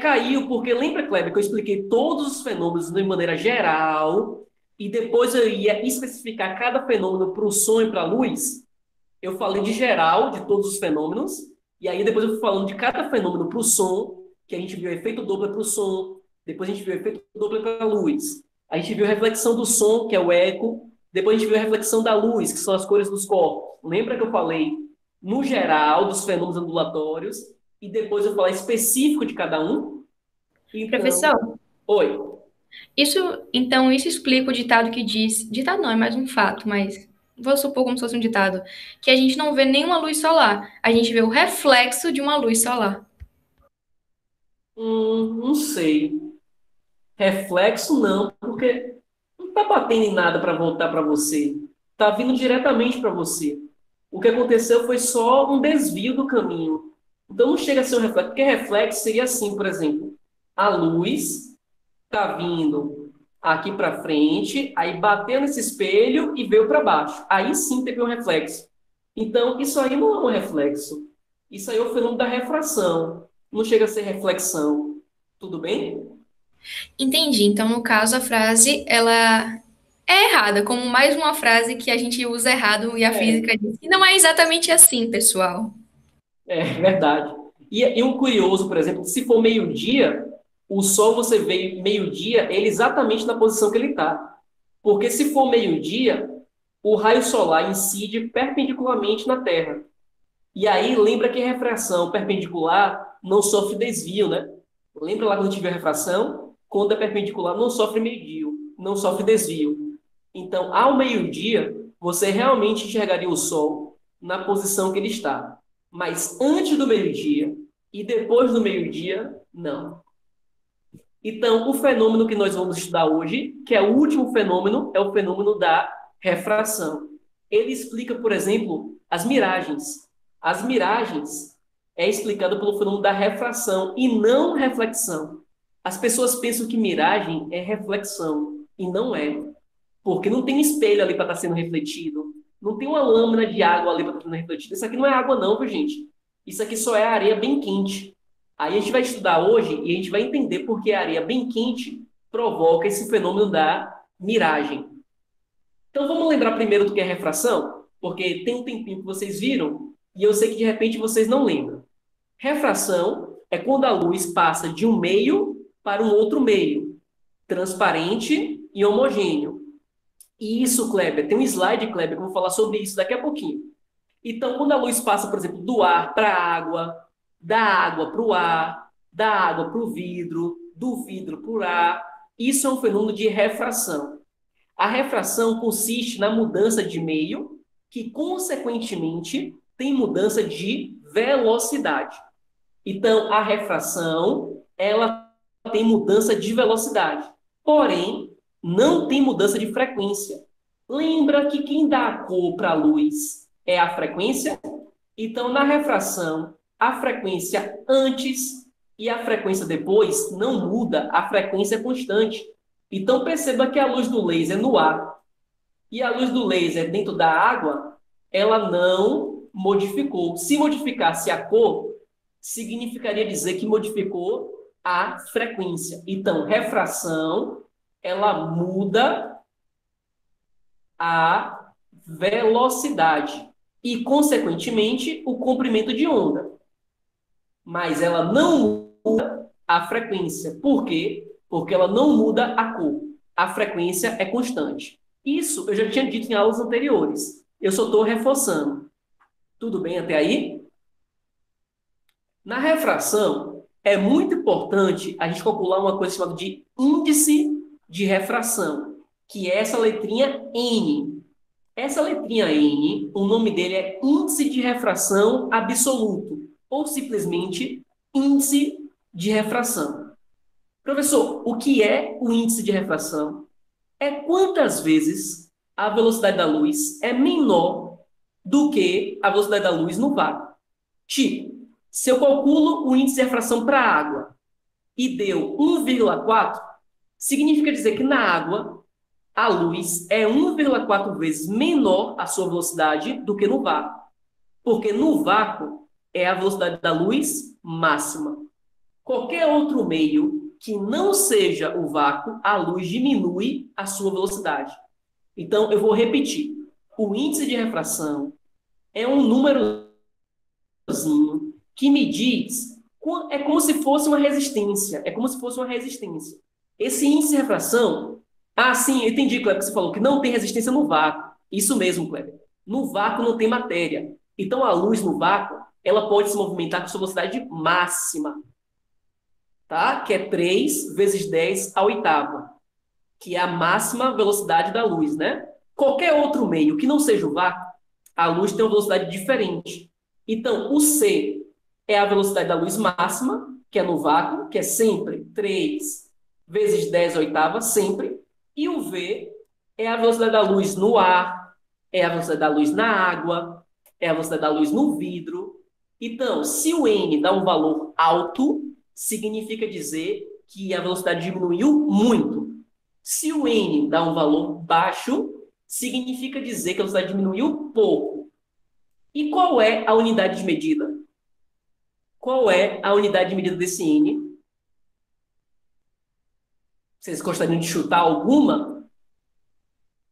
Caiu, porque lembra, Kleber, que eu expliquei todos os fenômenos de maneira geral, e depois eu ia especificar cada fenômeno para o som e para a luz? Eu falei de geral, de todos os fenômenos, e aí depois eu fui falando de cada fenômeno para o som, que a gente viu efeito Doppler para o som, depois a gente viu efeito Doppler para a luz. A gente viu a reflexão do som, que é o eco, depois a gente viu a reflexão da luz, que são as cores dos corpos. Lembra que eu falei no geral dos fenômenos ondulatórios, e depois eu falei específico de cada um? Então,
Professor,
oi.
isso explica o ditado que diz, ditado não, é mais um fato, mas vou supor como se fosse um ditado, que a gente não vê nenhuma luz solar, a gente vê o reflexo de uma luz solar.
Não sei. Reflexo não, porque não está batendo em nada para voltar para você. Está vindo diretamente para você. O que aconteceu foi só um desvio do caminho. Então não chega a ser um reflexo, porque reflexo seria assim, por exemplo, a luz está vindo aqui para frente, aí bateu nesse espelho e veio para baixo. Aí sim teve um reflexo. Então isso aí não é um reflexo. Isso aí é o fenômeno da refração. Não chega a ser reflexão. Tudo bem?
Entendi. Então, no caso, a frase, ela é errada, como mais uma frase que a gente usa errado e a
É.
física diz que não é exatamente assim, pessoal.
É verdade. E um curioso, por exemplo, se for meio-dia, o Sol você vê meio-dia, ele exatamente na posição que ele está. Porque se for meio-dia, o raio solar incide perpendicularmente na Terra. E aí lembra que a refração perpendicular não sofre desvio, né? Lembra lá quando tiver refração? Quando é perpendicular não sofre meio-dia, não sofre desvio. Então, ao meio-dia, você realmente enxergaria o Sol na posição que ele está. Mas antes do meio-dia e depois do meio-dia, não. Então, o fenômeno que nós vamos estudar hoje, que é o último fenômeno, é o fenômeno da refração. Ele explica, por exemplo, as miragens. As miragens é explicado pelo fenômeno da refração e não reflexão. As pessoas pensam que miragem é reflexão, e não é. Porque não tem espelho ali para estar sendo refletido. Não tem uma lâmina de água ali para estar sendo refletida. Isso aqui não é água não, viu, gente? Isso aqui só é areia bem quente. Aí a gente vai estudar hoje e a gente vai entender por que a areia bem quente provoca esse fenômeno da miragem. Então vamos lembrar primeiro do que é refração? Porque tem um tempinho que vocês viram e eu sei que de repente vocês não lembram. Refração é quando a luz passa de um meio para um outro meio, transparente e homogêneo. E isso, Kleber, tem um slide, Kleber, que eu vou falar sobre isso daqui a pouquinho. Então, quando a luz passa, por exemplo, do ar para a água, da água para o ar, da água para o vidro, do vidro para o ar, isso é um fenômeno de refração. A refração consiste na mudança de meio, que, consequentemente, tem mudança de velocidade. Então, a refração, ela tem mudança de velocidade. Porém, não tem mudança de frequência. Lembra que quem dá a cor para a luz é a frequência? Então, na refração, a frequência antes e a frequência depois não muda, a frequência é constante. Então, perceba que a luz do laser no ar e a luz do laser dentro da água, ela não modificou. Se modificasse a cor, significaria dizer que modificou a frequência. Então, refração, ela muda a velocidade e, consequentemente, o comprimento de onda. Mas ela não muda a frequência. Por quê? Porque ela não muda a cor. A frequência é constante. Isso eu já tinha dito em aulas anteriores. Eu só estou reforçando. Tudo bem até aí? Na refração, é muito importante a gente calcular uma coisa chamada de índice de refração, que é essa letrinha N. Essa letrinha N, o nome dele é índice de refração absoluto, ou simplesmente índice de refração. Professor, o que é o índice de refração? É quantas vezes a velocidade da luz é menor do que a velocidade da luz no vácuo. Tipo, se eu calculo o índice de refração para a água e deu 1,4, significa dizer que na água a luz é 1,4 vezes menor a sua velocidade do que no vácuo. Porque no vácuo é a velocidade da luz máxima. Qualquer outro meio que não seja o vácuo, a luz diminui a sua velocidade. Então, eu vou repetir. O índice de refração é um númerozinho que me diz... É como se fosse uma resistência. É como se fosse uma resistência. Esse índice de refração... Ah, sim, eu entendi, Kleber, que você falou que não tem resistência no vácuo. Isso mesmo, Kleber. No vácuo não tem matéria. Então, a luz no vácuo, ela pode se movimentar com sua velocidade máxima. Tá? Que é 3 vezes 10 à oitava. Que é a máxima velocidade da luz, né? Qualquer outro meio que não seja o vácuo, a luz tem uma velocidade diferente. Então, o C é a velocidade da luz máxima, que é no vácuo, que é sempre 3 vezes 10 à oitava, sempre. E o V é a velocidade da luz no ar, é a velocidade da luz na água, é a velocidade da luz no vidro. Então, se o N dá um valor alto, significa dizer que a velocidade diminuiu muito. Se o N dá um valor baixo, significa dizer que a velocidade diminuiu pouco. E qual é a unidade de medida? Qual é a unidade de medida desse N? Vocês gostariam de chutar alguma?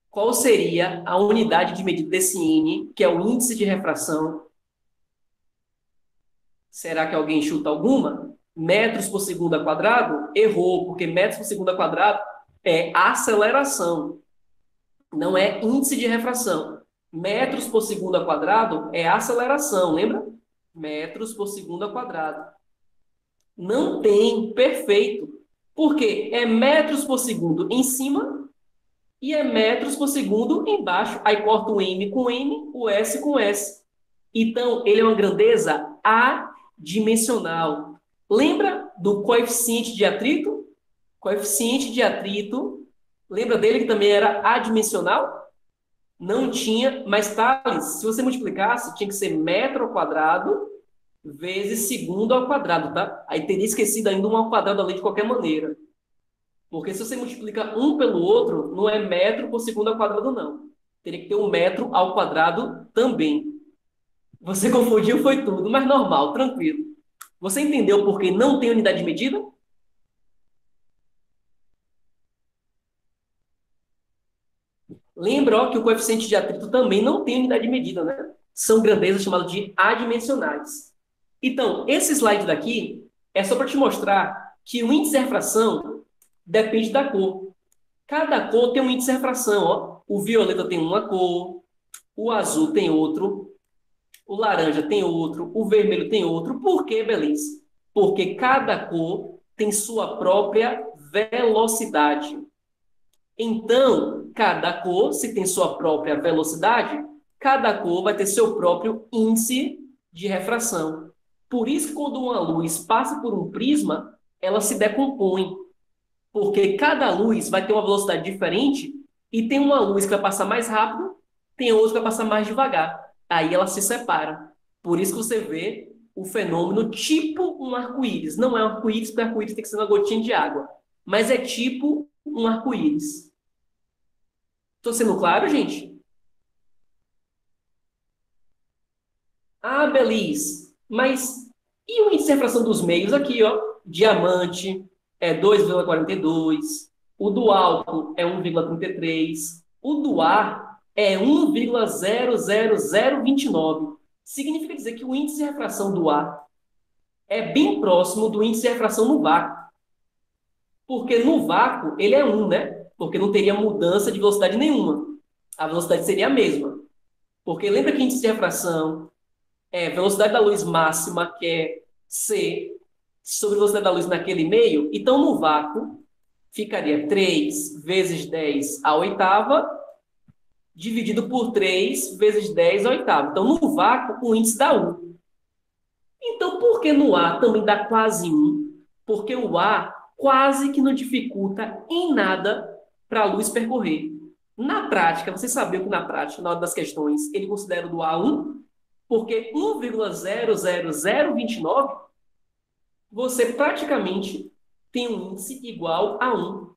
Qual seria a unidade de medida desse N, que é o índice de refração? Será que alguém chuta alguma? Metros por segundo ao quadrado? Errou, porque metros por segundo ao quadrado é aceleração, não é índice de refração. Metros por segundo ao quadrado é aceleração, lembra? Metros por segundo ao quadrado. Não tem, perfeito. Porque é metros por segundo em cima e é metros por segundo embaixo. Aí corta o M com M, o S com S. Então, ele é uma grandeza adimensional. Lembra do coeficiente de atrito? Coeficiente de atrito, lembra dele que também era adimensional? Não tinha, mas Thales, se você multiplicasse, tinha que ser metro ao quadrado vezes segundo ao quadrado, tá? Aí teria esquecido ainda um ao quadrado ali de qualquer maneira. Porque se você multiplica um pelo outro, não é metro por segundo ao quadrado, não. Teria que ter um metro ao quadrado também. Você confundiu, foi tudo, mas normal, tranquilo. Você entendeu por que não tem unidade de medida? Lembra ó, que o coeficiente de atrito também não tem unidade de medida, né? São grandezas chamadas de adimensionais. Então, esse slide daqui é só para te mostrar que o índice de refração depende da cor. Cada cor tem um índice de refração. Ó. O violeta tem uma cor, o azul tem outro, o laranja tem outro, o vermelho tem outro. Por quê, Beleza? Porque cada cor tem sua própria velocidade. Então, cada cor, se tem sua própria velocidade, cada cor vai ter seu próprio índice de refração. Por isso, quando uma luz passa por um prisma, ela se decompõe. Porque cada luz vai ter uma velocidade diferente e tem uma luz que vai passar mais rápido, tem outra que vai passar mais devagar. Aí ela se separa. Por isso que você vê o fenômeno tipo um arco-íris. Não é um arco-íris, porque arco-íris tem que ser uma gotinha de água. Mas é tipo um arco-íris. Estou sendo claro, gente? Ah, Beliz. Mas e o índice de refração dos meios aqui, ó? Diamante é 2,42. O do álcool é 1,33. O do ar é 1,00029. Significa dizer que o índice de refração do ar é bem próximo do índice de refração no vácuo. Porque no vácuo ele é 1, né? Porque não teria mudança de velocidade nenhuma. A velocidade seria a mesma. Porque lembra que índice de refração é velocidade da luz máxima, que é C, sobre a velocidade da luz naquele meio? Então, no vácuo, ficaria 3 vezes 10 à oitava, dividido por 3 vezes 10 à oitava. Então, no vácuo, o índice dá 1. Então, por que no ar também dá quase 1? Porque o ar quase que não dificulta em nada para a luz percorrer. Na prática, você sabia que na prática, na hora das questões, ele considera o do A1, porque 1,00029, você praticamente tem um índice igual a 1.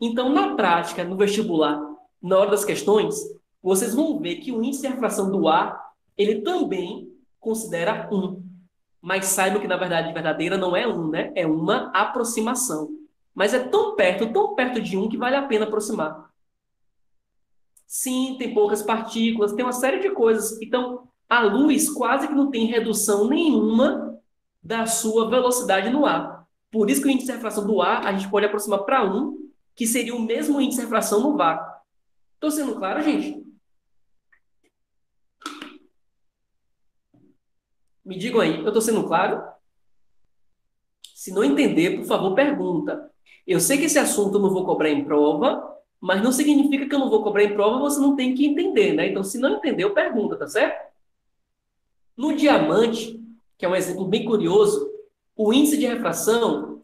Então, na prática, no vestibular, na hora das questões, vocês vão ver que o índice de refração do A, ele também considera 1. Mas saibam que, na verdade, verdadeira não é 1, né? É uma aproximação. Mas é tão perto de 1 que vale a pena aproximar. Sim, tem poucas partículas, tem uma série de coisas. Então, a luz quase que não tem redução nenhuma da sua velocidade no ar. Por isso que o índice de refração do ar a gente pode aproximar para 1, que seria o mesmo índice de refração no vácuo. Estou sendo claro, gente? Me digam aí, eu estou sendo claro? Se não entender, por favor, pergunta. Eu sei que esse assunto eu não vou cobrar em prova, mas não significa que eu não vou cobrar em prova, você não tem que entender, né? Então, se não entendeu, pergunta, tá certo? No diamante, que é um exemplo bem curioso, o índice de refração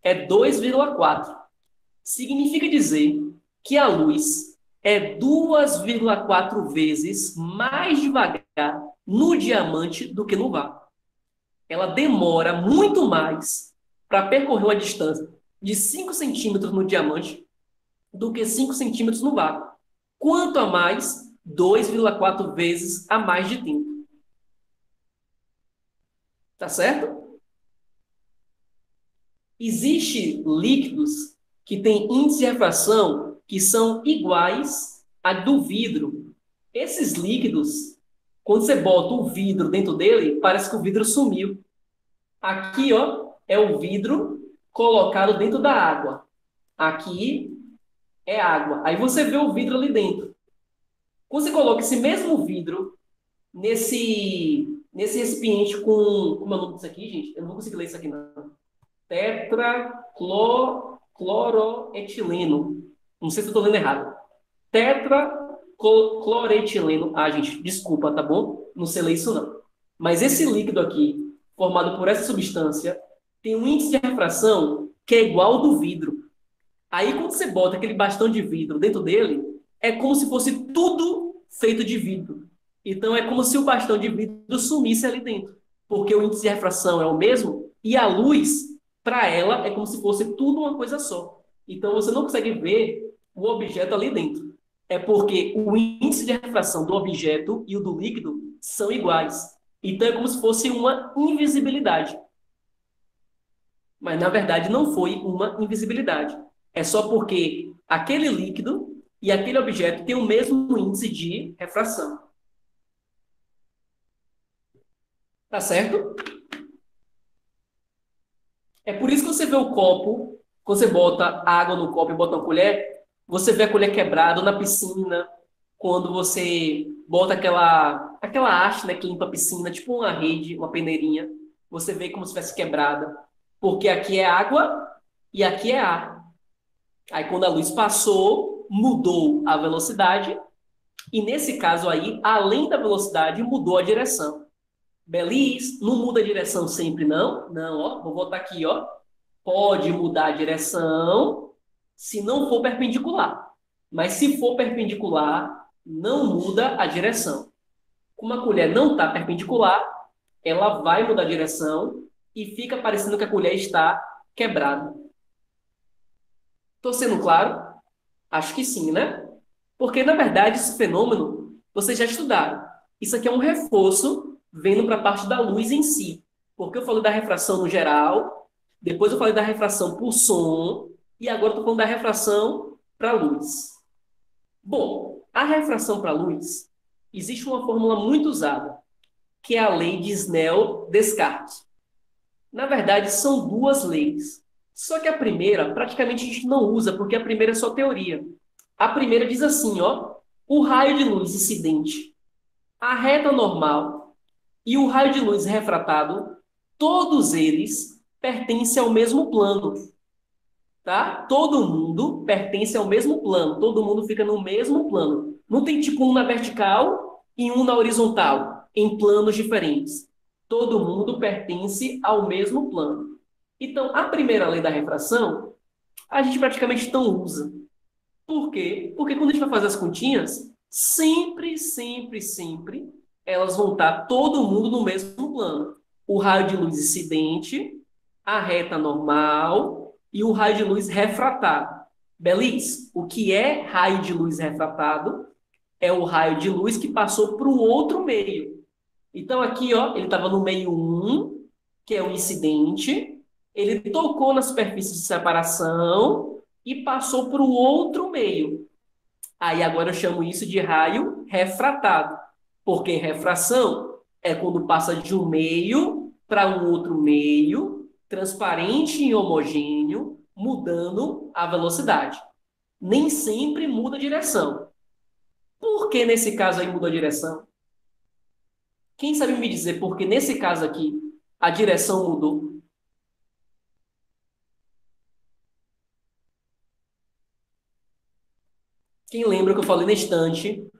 é 2,4. Significa dizer que a luz é 2,4 vezes mais devagar no diamante do que no vácuo. Ela demora muito mais para percorrer uma distância de 5 centímetros no diamante do que 5 centímetros no vácuo. Quanto a mais, 2,4 vezes a mais de tempo. Tá certo? Existem líquidos que têm índice de refração que são iguais a do vidro. Esses líquidos, quando você bota o vidro dentro dele, parece que o vidro sumiu. Aqui, ó, é o vidro colocado dentro da água. Aqui é água. Aí você vê o vidro ali dentro. Quando você coloca esse mesmo vidro nesse recipiente com... Como é o nome disso aqui, gente? Eu não vou conseguir ler isso aqui, não. Tetracloroetileno. Não sei se eu estou lendo errado. Tetracloretileno. Ah, gente, desculpa, tá bom? Não sei ler isso, não. Mas esse líquido aqui, formado por essa substância, tem um índice de refração que é igual ao do vidro. Aí, quando você bota aquele bastão de vidro dentro dele, é como se fosse tudo feito de vidro. Então, é como se o bastão de vidro sumisse ali dentro. Porque o índice de refração é o mesmo e a luz, para ela, é como se fosse tudo uma coisa só. Então, você não consegue ver o objeto ali dentro. É porque o índice de refração do objeto e o do líquido são iguais. Então, é como se fosse uma invisibilidade. Mas, na verdade, não foi uma invisibilidade. É só porque aquele líquido e aquele objeto têm o mesmo índice de refração. Tá certo? É por isso que você vê o copo, quando você bota água no copo e bota uma colher, você vê a colher quebrada, ou na piscina, quando você bota aquela haste, né, que limpa a piscina, tipo uma rede, uma peneirinha, você vê como se tivesse quebrada. Porque aqui é água e aqui é ar. Aí quando a luz passou, mudou a velocidade, e nesse caso aí, além da velocidade, mudou a direção. Belis, não muda a direção sempre, não? Não, ó, vou botar aqui, ó. Pode mudar a direção se não for perpendicular. Mas se for perpendicular, não muda a direção. Como a colher não está perpendicular, ela vai mudar a direção e fica parecendo que a colher está quebrada. Estou sendo claro? Acho que sim, né? Porque, na verdade, esse fenômeno, vocês já estudaram. Isso aqui é um reforço vendo para a parte da luz em si. Porque eu falei da refração no geral, depois eu falei da refração por som, e agora estou falando da refração para a luz. Bom, a refração para a luz, existe uma fórmula muito usada, que é a lei de Snell-Descartes. Na verdade, são duas leis. Só que a primeira, praticamente a gente não usa, porque a primeira é só teoria. A primeira diz assim, ó, o raio de luz incidente, a reta normal e o raio de luz refratado, todos eles pertencem ao mesmo plano. Tá? Todo mundo pertence ao mesmo plano, todo mundo fica no mesmo plano. Não tem tipo um na vertical e um na horizontal, em planos diferentes. Todo mundo pertence ao mesmo plano. Então, a primeira lei da refração, a gente praticamente não usa. Por quê? Porque quando a gente vai fazer as continhas, sempre, elas vão estar todo mundo no mesmo plano. O raio de luz incidente, a reta normal e o raio de luz refratado. Beliz, o que é raio de luz refratado? É o raio de luz que passou para o outro meio. Então, aqui, ó, ele estava no meio 1, que é o incidente. Ele tocou na superfície de separação e passou para o outro meio. Aí, agora eu chamo isso de raio refratado. Porque refração é quando passa de um meio para um outro meio, transparente e homogêneo, mudando a velocidade. Nem sempre muda a direção. Por que nesse caso aí muda a direção? Quem sabe me dizer por que nesse caso aqui a direção mudou? Quem lembra que eu falei na estante?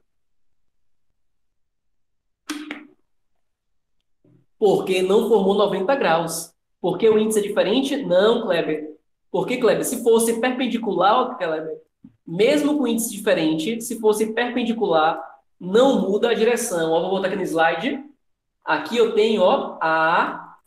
Porque não formou 90 graus. Porque o índice é diferente? Não, Kleber. Porque, Kleber, se fosse perpendicular, Kleber, mesmo com índice diferente, se fosse perpendicular, não muda a direção. Ó, vou botar aqui no slide. Aqui eu tenho, ó, a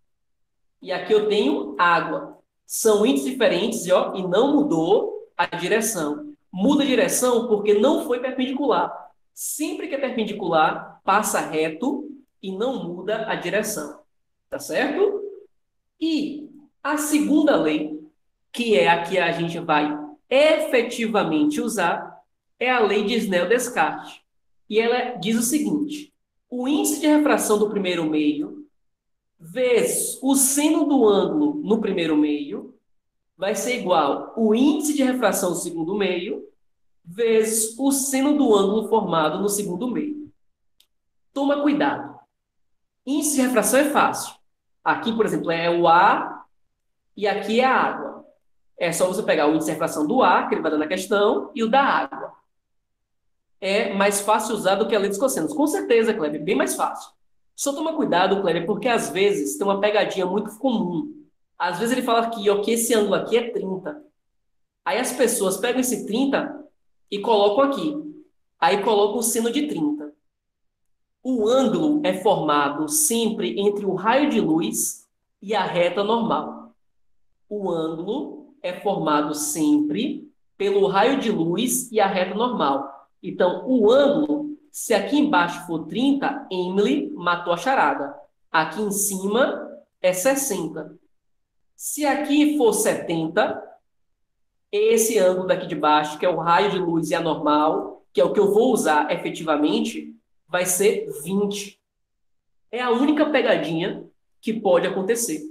e aqui eu tenho água. São índices diferentes, ó, e não mudou a direção. Muda a direção porque não foi perpendicular. Sempre que é perpendicular, passa reto e não muda a direção. Tá certo? E a segunda lei, que é a que a gente vai efetivamente usar, é a lei de Snell-Descartes. E ela diz o seguinte: o índice de refração do primeiro meio vezes o seno do ângulo no primeiro meio vai ser igual o índice de refração do segundo meio vezes o seno do ângulo formado no segundo meio. Toma cuidado. Índice de refração é fácil. Aqui, por exemplo, é o ar e aqui é a água. É só você pegar o índice de refração do ar, que ele vai dar na questão, e o da água. É mais fácil usar do que a lei dos cossenos. Com certeza, Kleber, bem mais fácil. Só toma cuidado, Kleber, porque às vezes tem uma pegadinha muito comum. Às vezes ele fala aqui, ó, que esse ângulo aqui é 30. Aí as pessoas pegam esse 30 e colocam aqui. Aí colocam o seno de 30. O ângulo é formado sempre entre o raio de luz e a reta normal. O ângulo é formado sempre pelo raio de luz e a reta normal. Então, o ângulo, se aqui embaixo for 30, Emily matou a charada. Aqui em cima é 60. Se aqui for 70, esse ângulo daqui de baixo, que é o raio de luz e a normal, que é o que eu vou usar efetivamente, vai ser 20. É a única pegadinha que pode acontecer.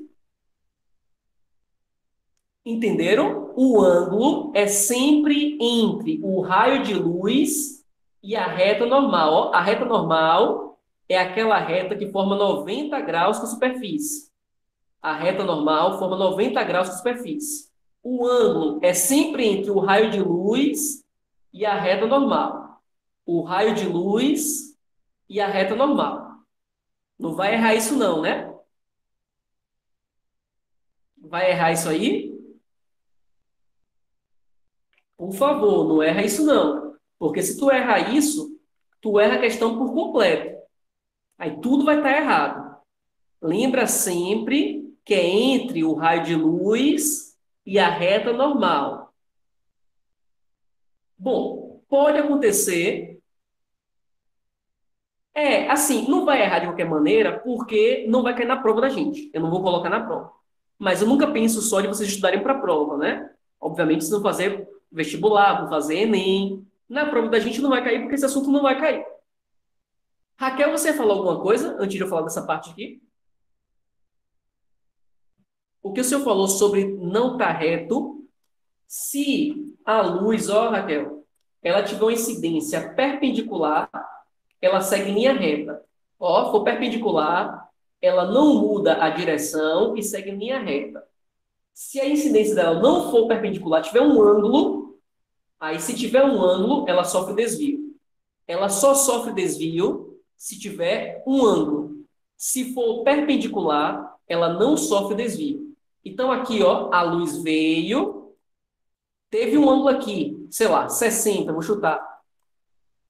Entenderam? O ângulo é sempre entre o raio de luz e a reta normal. Ó, a reta normal é aquela reta que forma 90 graus com a superfície. A reta normal forma 90 graus com a superfície. O ângulo é sempre entre o raio de luz e a reta normal. O raio de luz e a reta normal. Não vai errar isso não, né? Vai errar isso aí? Por favor, não erra isso não. Porque se tu erra isso, tu erra a questão por completo. Aí tudo vai estar errado. Lembra sempre que é entre o raio de luz e a reta normal. Bom, pode acontecer. Assim, não vai errar de qualquer maneira, porque não vai cair na prova da gente. Eu não vou colocar na prova. Mas eu nunca penso só de vocês estudarem para a prova, né? Obviamente, se não fazer vestibular, vão fazer Enem. Na prova da gente não vai cair, porque esse assunto não vai cair. Raquel, você falou alguma coisa antes de eu falar dessa parte aqui? O que o senhor falou sobre não estar reto, se a luz, ó, Raquel, ela tiver uma incidência perpendicular, ela segue em linha reta. Ó, for perpendicular, ela não muda a direção e segue em linha reta. Se a incidência dela não for perpendicular, tiver um ângulo, aí se tiver um ângulo, ela sofre desvio. Ela só sofre desvio se tiver um ângulo. Se for perpendicular, ela não sofre desvio. Então, aqui, ó, a luz veio, teve um ângulo aqui, sei lá, 60, vou chutar.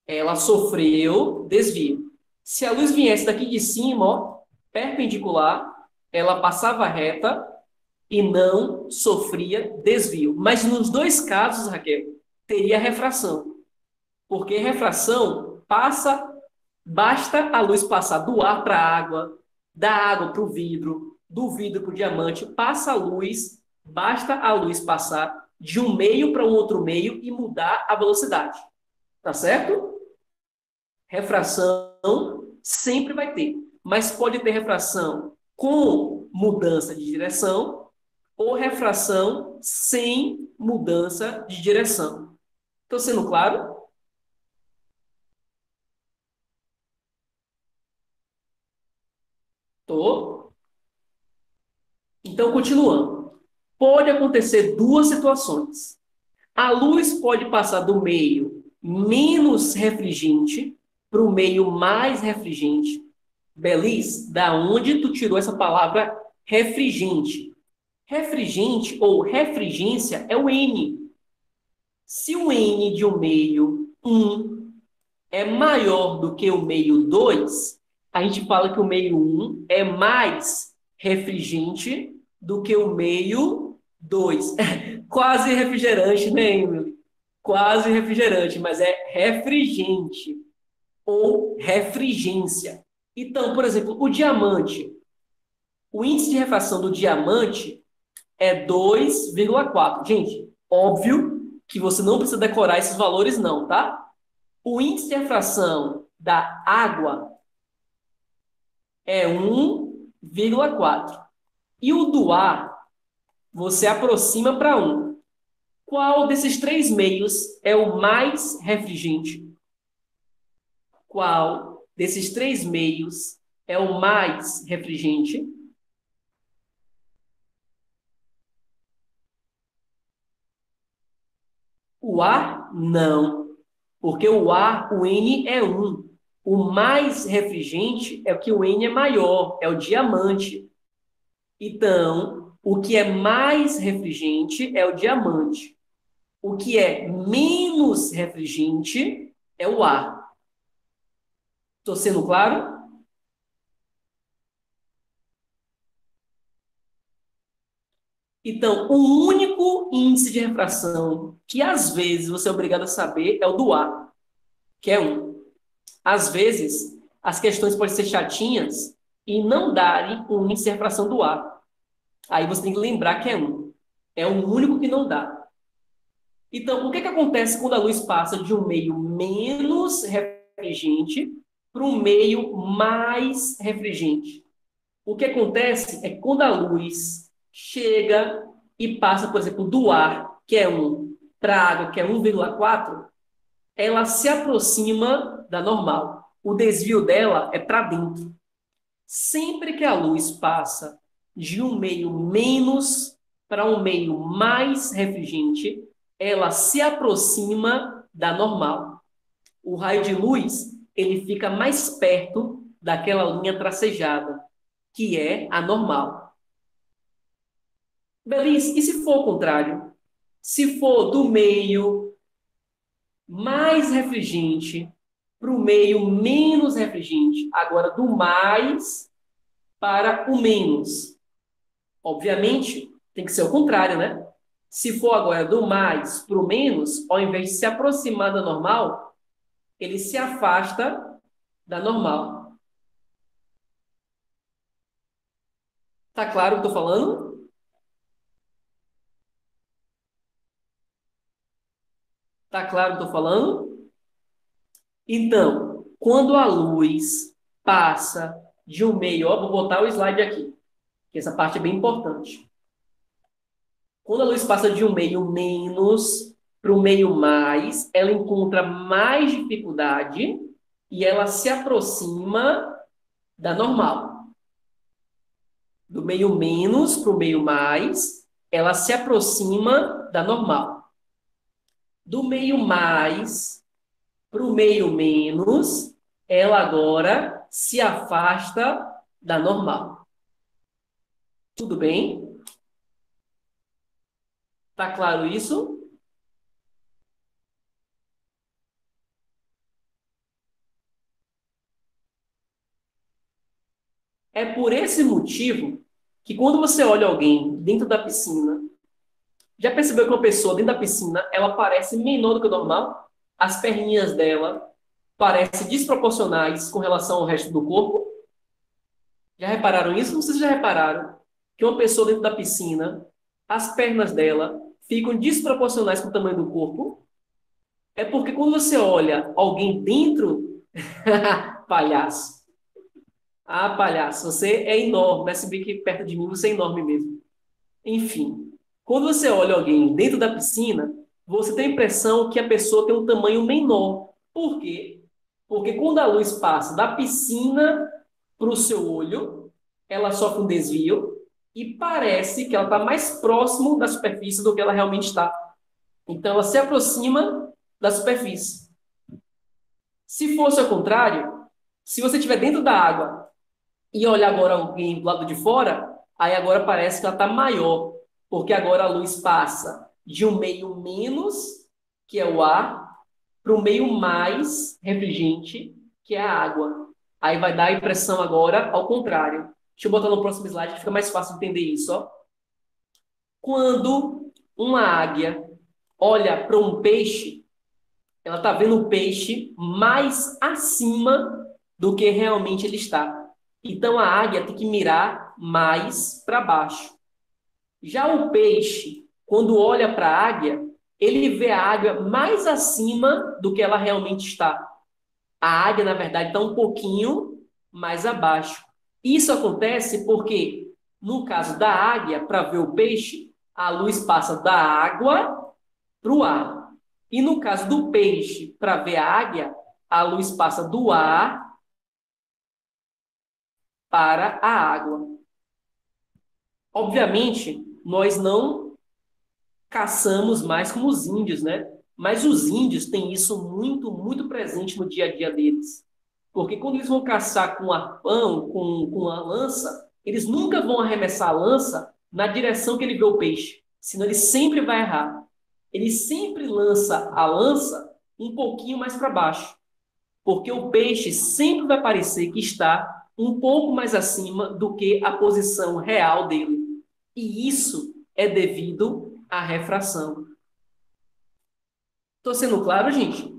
Ela sofreu desvio. Se a luz viesse daqui de cima, ó, perpendicular, ela passava reta e não sofria desvio. Mas nos dois casos, Raquel, teria refração. Porque refração basta a luz passar do ar para a água, da água para o vidro, do vidro para o diamante, passa a luz, basta a luz passar de um meio para um outro meio e mudar a velocidade. Tá certo? Refração sempre vai ter, mas pode ter refração com mudança de direção ou refração sem mudança de direção. Estou sendo claro? Estou. Então, continuando. Pode acontecer duas situações. A luz pode passar do meio menos refringente para o meio mais refringente. Belis, da onde tu tirou essa palavra refringente? Refringente ou refringência é o N. Se o N de um meio 1 é maior do que o meio 2, a gente fala que o meio 1 é mais refringente do que o meio 2. Quase refrigerante, né, Emily? Quase refrigerante, mas é refringente ou refrigência. Então, por exemplo, o diamante. O índice de refração do diamante é 2,4. Gente, óbvio que você não precisa decorar esses valores, não, tá? O índice de refração da água é 1,4. E o do ar, você aproxima para 1. Qual desses três meios é o mais refringente? Qual desses três meios é o mais refringente? O ar, não. Porque o ar, o N é 1. O mais refringente é o que o N é maior, é o diamante. Então, o que é mais refringente é o diamante. O que é menos refringente é o ar. Estou sendo claro? Então, o único índice de refração que às vezes você é obrigado a saber é o do ar, que é 1. Às vezes, as questões podem ser chatinhas e não darem um índice de refração do ar. Aí você tem que lembrar que é 1. É o único que não dá. Então, o que acontece quando a luz passa de um meio menos refringente para um meio mais refringente? O que acontece é que quando a luz chega e passa, por exemplo, do ar, que é 1, para a água, que é 1,4, ela se aproxima da normal. O desvio dela é para dentro. Sempre que a luz passa de um meio menos para um meio mais refringente, ela se aproxima da normal. O raio de luz, ele fica mais perto daquela linha tracejada, que é a normal. Beliz, e se for o contrário? Se for do meio mais refringente para o meio menos refringente, agora do mais para o menos. Obviamente, tem que ser o contrário, né? Se for agora do mais para o menos, ao invés de se aproximar da normal, ele se afasta da normal. Tá claro o que eu tô falando? Tá claro o que eu tô falando? Então, quando a luz passa de um meio, ó, vou botar o slide aqui, que essa parte é bem importante. Quando a luz passa de um meio menos para o meio mais, ela encontra mais dificuldade e ela se aproxima da normal. Do meio menos para o meio mais, ela se aproxima da normal. Do meio mais para o meio menos, ela agora se afasta da normal. Tudo bem? Tá claro isso? É por esse motivo que quando você olha alguém dentro da piscina, já percebeu que uma pessoa dentro da piscina, ela parece menor do que o normal? As perninhas dela parecem desproporcionais com relação ao resto do corpo? Já repararam isso? Não sei se já repararam que uma pessoa dentro da piscina, as pernas dela ficam desproporcionais com o tamanho do corpo? É porque quando você olha alguém dentro, palhaço. Ah, palhaço, você é enorme, mas se bem que perto de mim você é enorme mesmo. Enfim, quando você olha alguém dentro da piscina, você tem a impressão que a pessoa tem um tamanho menor. Por quê? Porque quando a luz passa da piscina para o seu olho, ela sofre um desvio e parece que ela está mais próximo da superfície do que ela realmente está. Então, ela se aproxima da superfície. Se fosse ao contrário, se você estiver dentro da água e olhar agora alguém do lado de fora, aí agora parece que ela está maior, porque agora a luz passa de um meio menos, que é o ar, para o meio mais refringente, que é a água. Aí vai dar a impressão agora ao contrário. Deixa eu botar no próximo slide que fica mais fácil de entender isso. Ó. Quando uma águia olha para um peixe, ela está vendo o peixe mais acima do que realmente ele está. Então a águia tem que mirar mais para baixo. Já o peixe, quando olha para a águia, ele vê a águia mais acima do que ela realmente está. A águia, na verdade, está um pouquinho mais abaixo. Isso acontece porque, no caso da águia, para ver o peixe, a luz passa da água para o ar. E no caso do peixe, para ver a águia, a luz passa do ar para a água. Obviamente, nós não caçamos mais como os índios, né? Mas os índios têm isso muito, muito presente no dia a dia deles. Porque quando eles vão caçar com arpão, com a lança, eles nunca vão arremessar a lança na direção que ele vê o peixe. Senão ele sempre vai errar. Ele sempre lança a lança um pouquinho mais para baixo. Porque o peixe sempre vai parecer que está um pouco mais acima do que a posição real dele. E isso é devido à refração. Estou sendo claro, gente?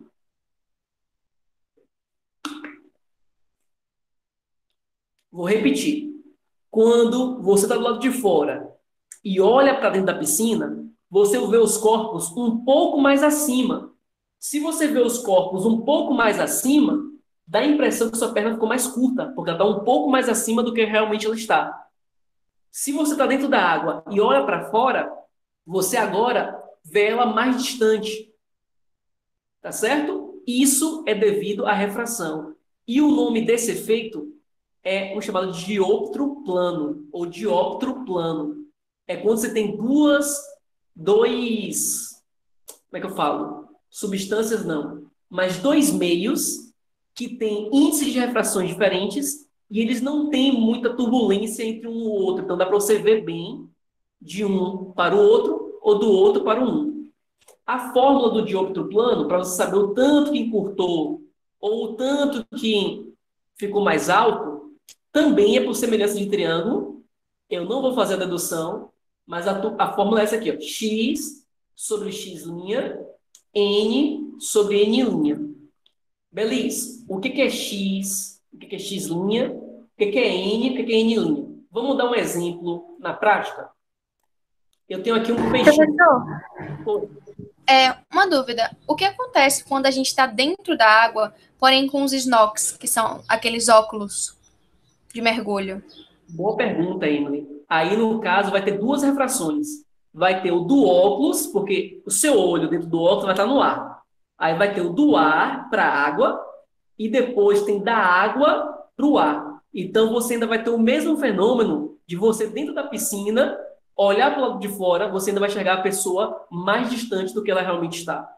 Vou repetir. Quando você está do lado de fora e olha para dentro da piscina, você vê os corpos um pouco mais acima. Se você vê os corpos um pouco mais acima, dá a impressão que sua perna ficou mais curta, porque ela está um pouco mais acima do que realmente ela está. Se você está dentro da água e olha para fora, você agora vê ela mais distante. Tá certo? Isso é devido à refração. E o nome desse efeito é o chamado dioptro plano, ou dioptro plano. É quando você tem como é que eu falo? Substâncias não, mas dois meios que têm índices de refrações diferentes e eles não têm muita turbulência entre um e o outro. Então dá para você ver bem de um para o outro ou do outro para o um. A fórmula do dioptro plano, para você saber o tanto que encurtou ou o tanto que ficou mais alto, também é por semelhança de triângulo. Eu não vou fazer a dedução, mas a fórmula é essa aqui, ó. X sobre x', N sobre N'. Beleza. O que é X? O que é x'? O que é N? O que é N'? Vamos dar um exemplo na prática? Eu tenho aqui um peixinho.
Professor, uma dúvida. O que acontece quando a gente está dentro da água, porém com os snorks, que são aqueles óculos de mergulho?
Boa pergunta, Emily. Aí, no caso, vai ter duas refrações. Vai ter o do óculos, porque o seu olho dentro do óculos vai estar no ar. Aí vai ter o do ar para a água e depois tem da água para o ar. Então, você ainda vai ter o mesmo fenômeno de você dentro da piscina, olhar para o lado de fora, você ainda vai enxergar a pessoa mais distante do que ela realmente está.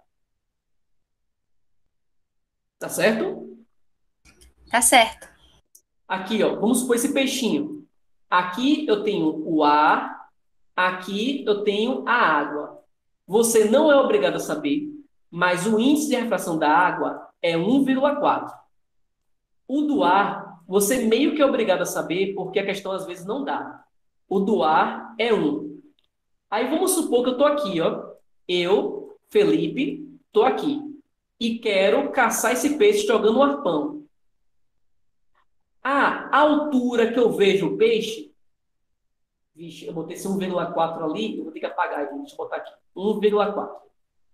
Tá certo?
Tá certo.
Aqui, ó, vamos supor esse peixinho. Aqui eu tenho o ar, aqui eu tenho a água. você não é obrigado a saber, mas o índice de refração da água é 1,4. O do ar, você meio que é obrigado a saber, porque a questão às vezes não dá. O do ar é 1. Aí vamos supor que eu estou aqui, ó. Eu, Felipe, estou aqui. E quero caçar esse peixe jogando um arpão. A altura que eu vejo o peixe. Vixe, eu botei esse 1,4 ali, eu vou ter que apagar, deixa eu botar aqui. 1,4.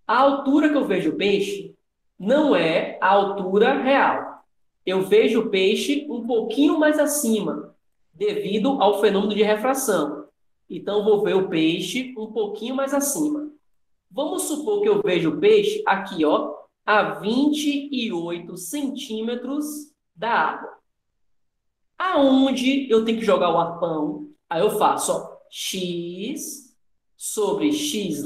A altura que eu vejo o peixe não é a altura real. Eu vejo o peixe um pouquinho mais acima, devido ao fenômeno de refração. Então, vou ver o peixe um pouquinho mais acima. Vamos supor que eu vejo o peixe aqui, ó, a 28 centímetros da água. Aonde eu tenho que jogar o arpão? Aí eu faço, ó, x sobre x'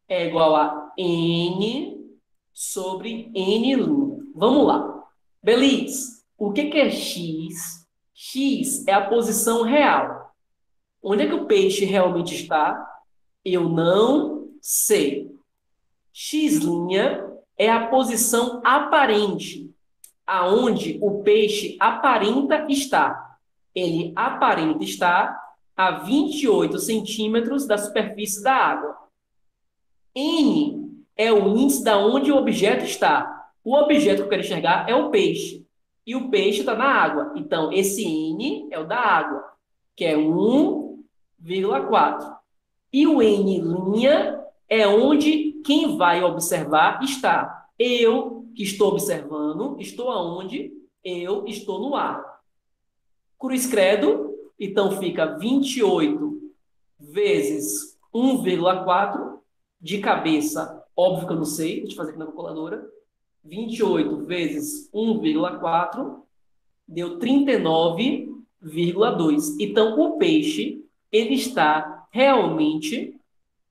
é igual a n sobre n'. Vamos lá. Beleza. O que é x? X é a posição real. Onde é que o peixe realmente está? Eu não sei. X' é a posição aparente, aonde o peixe aparenta estar. Ele aparenta estar a 28 centímetros da superfície da água. N é o índice da onde o objeto está. O objeto que eu quero enxergar é o peixe. E o peixe está na água. Então, esse N é o da água, que é 1,4. E o N' é onde quem vai observar está. Eu, que estou observando, estou aonde? Eu estou no ar. Cruz credo, então fica 28 vezes 1,4. De cabeça, óbvio que eu não sei, deixa eu fazer aqui na calculadora. 28 vezes 1,4 deu 39,2. Então, o peixe, ele está realmente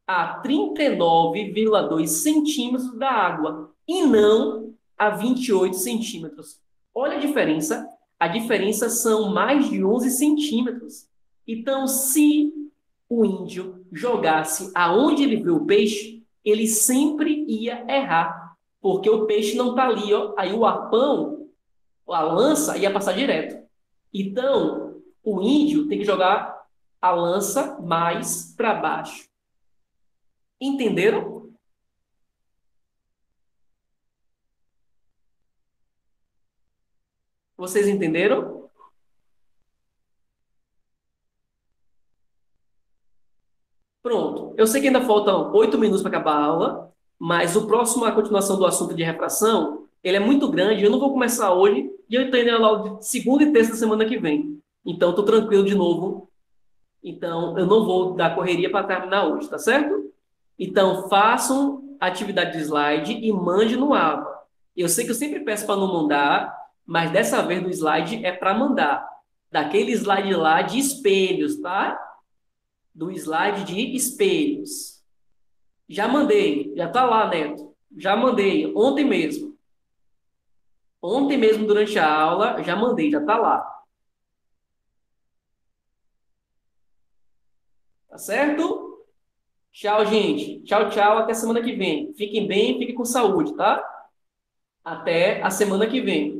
a 39,2 centímetros da água e não a 28 centímetros. Olha a diferença. A diferença são mais de 11 centímetros. Então, se o índio jogasse aonde ele vê o peixe, ele sempre ia errar, porque o peixe não está ali, ó. Aí o arpão, a lança, ia passar direto. Então, o índio tem que jogar a lança mais para baixo. Entenderam? Vocês entenderam? Pronto. Eu sei que ainda faltam 8 minutos para acabar a aula, mas o próximo, a continuação do assunto de refração, ele é muito grande. Eu não vou começar hoje e eu tenho aula de segunda e terça da semana que vem. Então, estou tranquilo de novo. Então, eu não vou dar correria para terminar hoje, tá certo? Então, façam a atividade de slide e mande no AVA. Eu sei que eu sempre peço para não mandar, mas dessa vez no slide é para mandar. Daquele slide lá de espelhos, tá? Do slide de espelhos. Já mandei, já tá lá, Neto. Já mandei, ontem mesmo. Ontem mesmo, durante a aula, já mandei, já tá lá. Tá certo? Tchau, gente. Tchau, tchau. Até semana que vem. Fiquem bem, fiquem com saúde, tá? Até a semana que vem.